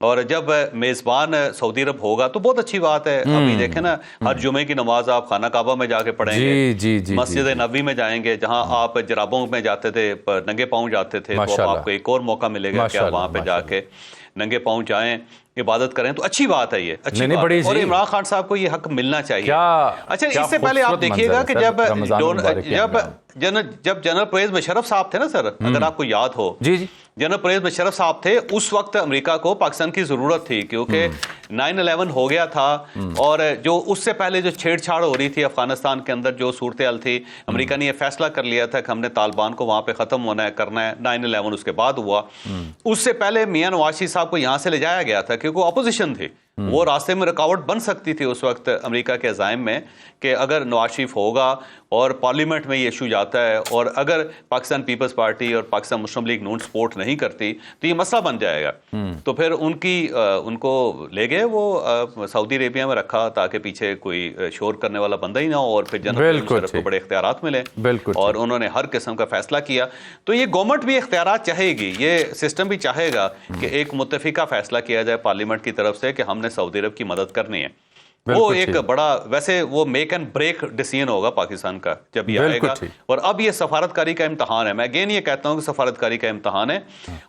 और जब मेज़बान सऊदी अरब होगा तो बहुत अच्छी बात है। अभी देखें ना, हर जुमे की नमाज आप खाना काबा में जाके पढ़ेंगे, मस्जिद नबी में जाएंगे, जहां आप जराबों में जाते थे, नंगे पाँव जाते थे, तो आपको एक और मौका मिलेगा कि आप वहां पे जाके नंगे पाँव जाएं, इबादत करें, तो अच्छी बात है, ये अच्छी बात है। और इमरान खान साहब को ये हक मिलना चाहिए। अच्छा, इससे पहले आप देखिएगा कि जब जनरल परवेज मुशर्रफ साहब थे ना सर, अगर आपको याद हो, जी जनरल परवेज मुशर्रफ साहब थे, उस वक्त अमेरिका को पाकिस्तान की जरूरत थी, क्योंकि 9/11 हो गया था, और जो उससे पहले जो छेड़छाड़ हो रही थी अफगानिस्तान के अंदर, जो सूरत हाल थी, अमेरिका ने यह फैसला कर लिया था कि हमने तालिबान को वहां पे खत्म होना है, करना है। 9/11 उसके बाद हुआ, उससे पहले मियां नवाज शरीफ साहब को यहां से ले जाया गया था क्योंकि अपोजिशन थी, वो रास्ते में रुकावट बन सकती थी उस वक्त अमेरिका के अज़ाइम में कि अगर नवाज शरीफ होगा और पार्लियामेंट में ये इशू जाता है, और अगर पाकिस्तान पीपल्स पार्टी और पाकिस्तान मुस्लिम लीग नून सपोर्ट नहीं करती तो ये मसला बन जाएगा। तो फिर उनको ले गए, वो सऊदी अरेबिया में रखा ताकि पीछे कोई शोर करने वाला बंदा ही ना हो, और फिर जनरल को बड़े इख्तियारात मिले, और उन्होंने हर किस्म का फैसला किया। तो ये गवर्नमेंट भी इख्तियारात चाहेगी, ये सिस्टम भी चाहेगा कि एक मुत्तफिका फैसला किया जाए पार्लियामेंट की तरफ से कि हमने सऊदी अरब की मदद करनी है। वो एक बड़ा, वैसे वो मेक एंड ब्रेक डिसीजन होगा पाकिस्तान का जब ये आएगा। और अब ये सफारतकारी का इम्तहान है, मैं अगेन ये कहता हूं कि सफारतकारी का इम्तहान है,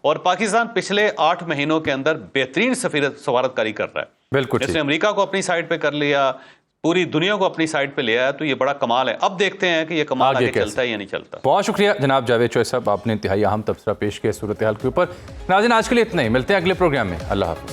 और पाकिस्तान पिछले 8 महीनों के अंदर बेहतरीन सफारतकारी कर रहा है। बिल्कुल, इसने अमेरिका को अपनी साइड पे कर लिया, पूरी दुनिया को अपनी साइड पे ले आया, तो ये बड़ा कमाल है। अब देखते हैं कि ये कमाल आगे चलता है या नहीं चलता। बहुत शुक्रिया जनाब जावेद चौधरी साहब, आपने इंतहाई अहम तबसरा पेश किया सूरत हाल के ऊपर। नाज़रीन, आज के लिए इतना ही, मिलते हैं अगले प्रोग्राम में। अल्लाह हाफ़िज़।